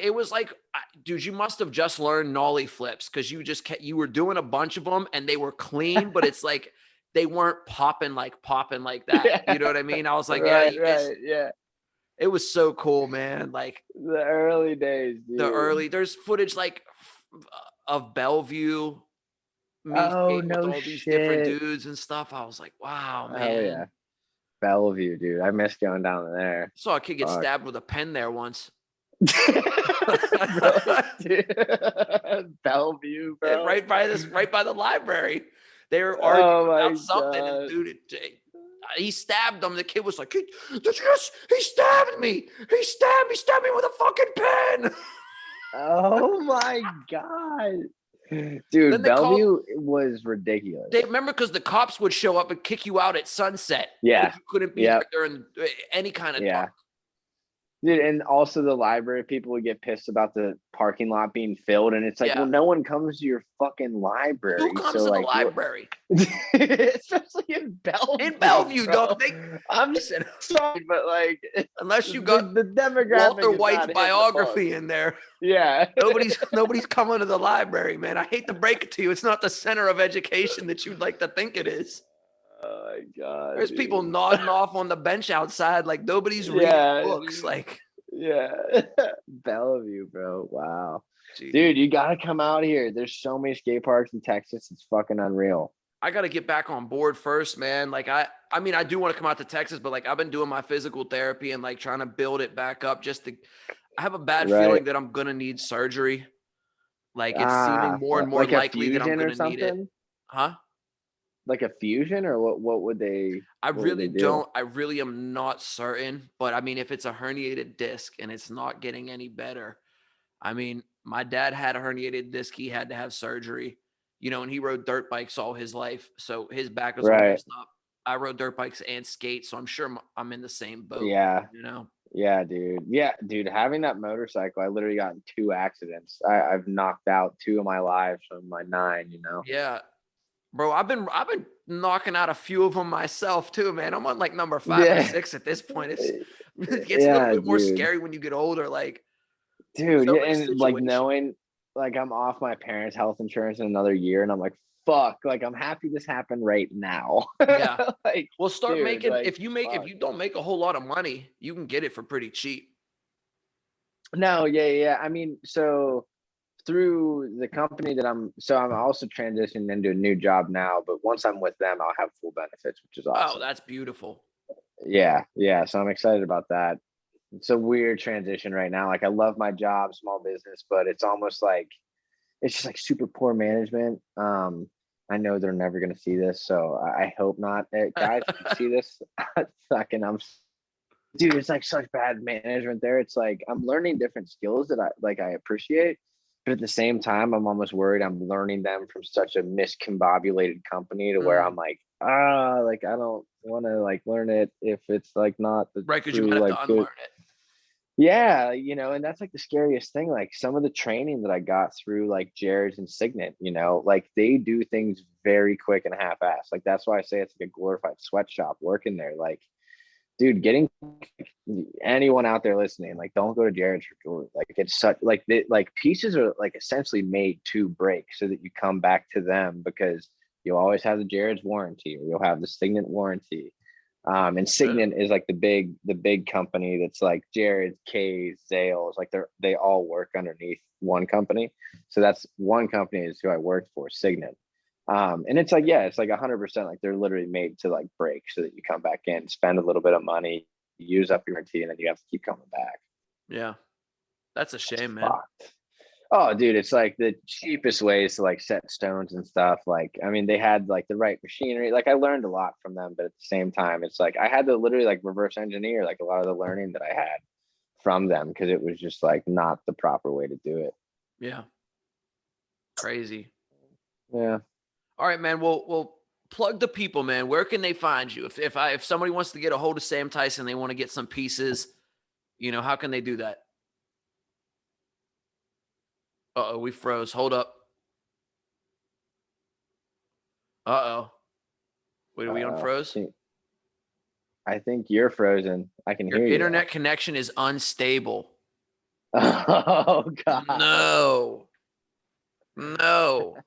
dude, you must have just learned nollie flips because you were doing a bunch of them and they were clean, but it's like they weren't popping like that. Yeah. You know what I mean? I was like, yeah, Right, right. Yeah. it was so cool, man. Like The early days, dude. there's footage like of Bellevue, me Oh, skating with no all these different shit. dudes and stuff. I was like, wow, Hell yeah. man. Bellevue, dude. I miss going down there. Saw a kid get Fuck. stabbed with a pen there once. Really? Dude. Bellevue, bro. Right by the library. They were arguing Oh about my something, and god. dude, he stabbed him. The kid was like, he stabbed me. He stabbed me with a fucking pen. Oh my god. Then Dude, they called, Bellevue was ridiculous. they remember because the cops would show up and kick you out at sunset. Yeah. You couldn't be Yep. there during any kind of Yeah. dark. Dude, and also the library people would get pissed about the parking lot being filled, and it's like, well, Yeah. no one comes to your fucking library. Who comes So to the like, library? especially in Bellevue. In Bellevue, bro. dog. I'm Listen, sorry, but like, unless you got the demographic Walter is White's not hitting the biography mark. in there. Yeah. Nobody's coming to the library, man. I hate to break it to you. It's not the center of education that you'd like to think it is. Oh my god. There's people Dude. nodding off on the bench outside like nobody's reading Yeah. books. Dude. Like, Yeah. Bellevue, bro. Wow. geez. Dude, you gotta come out here. There's so many skate parks in Texas. It's fucking unreal. I got to get back on board first, man. Like I mean, I do want to come out to Texas, but like I've been doing my physical therapy and like trying to build it back up I have a bad Right. feeling that I'm going to need surgery. Like it's seeming more and more like likely that I'm fusion or going to need it. something? Huh? Like a fusion, or what would they I what would really they do? I really am not certain, but I mean, if it's a herniated disc and it's not getting any better, I mean, my dad had a herniated disc. He had to have surgery, and he rode dirt bikes all his life. So his back was all Right. messed up. I rode dirt bikes and skate. So I'm sure I'm in the same boat. Yeah. You know? Yeah, dude. Yeah, dude. Having that motorcycle, I literally got in 2 accidents. I've knocked out 2 of my lives from my 9, Yeah. Bro, I've been knocking out a few of them myself too, man. I'm on like number 5 or Yeah. 6 at this point. It gets a little Yeah, bit more dude. scary when you get older. Like, Dude, So yeah, many and like situations. knowing like I'm off my parents' health insurance in another year, and I'm like, fuck, like I'm happy this happened right now. Yeah. Like, Well, start dude, making, like if fuck. you don't make a whole lot of money, you can get it for pretty cheap. No, yeah, yeah. I mean, so through the company that I'm also transitioning into a new job now, but once I'm with them, I'll have full benefits, which is Oh, awesome. that's beautiful. Yeah, yeah. So I'm excited about that. It's a weird transition right now. Like I love my job, small business, but it's almost like it's just like super poor management. I know they're never gonna see this, so I hope not. Guys, if you see this, fucking dude, it's like such bad management there. It's like I'm learning different skills that I appreciate, but at the same time, I'm almost worried I'm learning them from such a miscombobulated company to where I'm Mm. like, like I don't want to like learn it if it's like not the Right, because you might true have like to good. unlearn it. Yeah, and that's like the scariest thing. Like some of the training that I got through like Jared's and Signet, like they do things very quick and half-assed. Like that's why I say it's like a glorified sweatshop working there. Like, dude, getting anyone out there listening, like don't go to Jared's for jewelry. Like it's such like pieces are like essentially made to break so that you come back to them because you'll always have the Jared's warranty or you'll have the Signet warranty. And Yeah. Signet is like the big company that's like Jared's, K's, Zales, like they all work underneath one company. So that's one company is who I worked for, Signet. And it's like, yeah, it's like 100%. Like they're literally made to like break so that you come back in, spend a little bit of money, use up your warranty, and then you have to keep coming back. Yeah. That's a It's shame, man. fucked. Oh, dude, it's like the cheapest ways to like set stones and stuff. Like, I mean, they had like the right machinery. Like, I learned a lot from them, but at the same time, it's like I had to literally like reverse engineer like a lot of the learning that I had from them because it was just like not the proper way to do it. Yeah. Crazy. Yeah. All right, man. Well, plug the people, man. Where can they find you? If somebody wants to get a hold of Sam Tyson, they want to get some pieces, how can they do that? Uh-oh, we froze. Hold up. Uh-oh. Wait, are we Uh, I unfroze? think I think you're frozen. I can Your hear you though. internet connection is unstable. Oh God. No. No.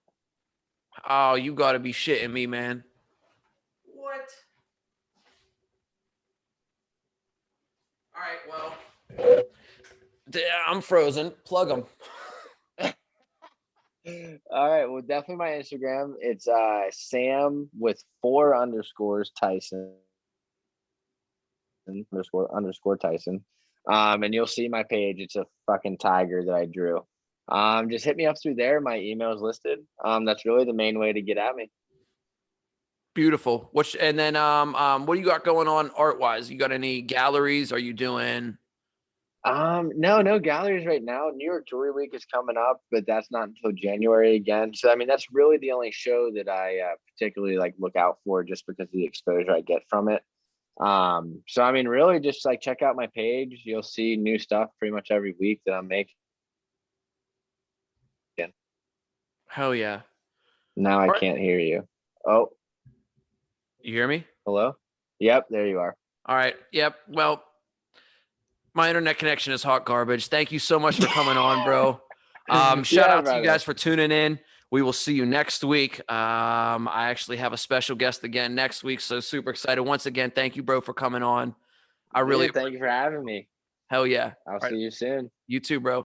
Oh, you gotta be shitting me, man. What? All right, well, I'm frozen. Plug them. All right. Well, definitely my Instagram. It's Sam with 4 underscores Tyson underscore Tyson. And you'll see my page. It's a fucking tiger that I drew. Just hit me up through there. My email is listed. That's really the main way to get at me. Beautiful. And then what do you got going on art wise? You got any galleries? Are you doing? No galleries right now. New York Jewelry Week is coming up, but that's not until January again. So I mean, that's really the only show that I particularly like look out for, just because of the exposure I get from it. So I mean, really, just like check out my page. You'll see new stuff pretty much every week that I'm making. Hell yeah. Now I All right. can't hear you. Oh, You hear me? hello. Yep, there you are. All right. Yep. Well, my internet connection is hot garbage. Thank you so much for coming on, bro. Shout Yeah, out to you brother. guys for tuning in. We will see you next week. I actually have a special guest again next week, so super excited. Once again, thank you, bro, for coming on. I really Dude, thank appreciate you for it. having me. Hell yeah. I'll All right. see you soon. You too, bro.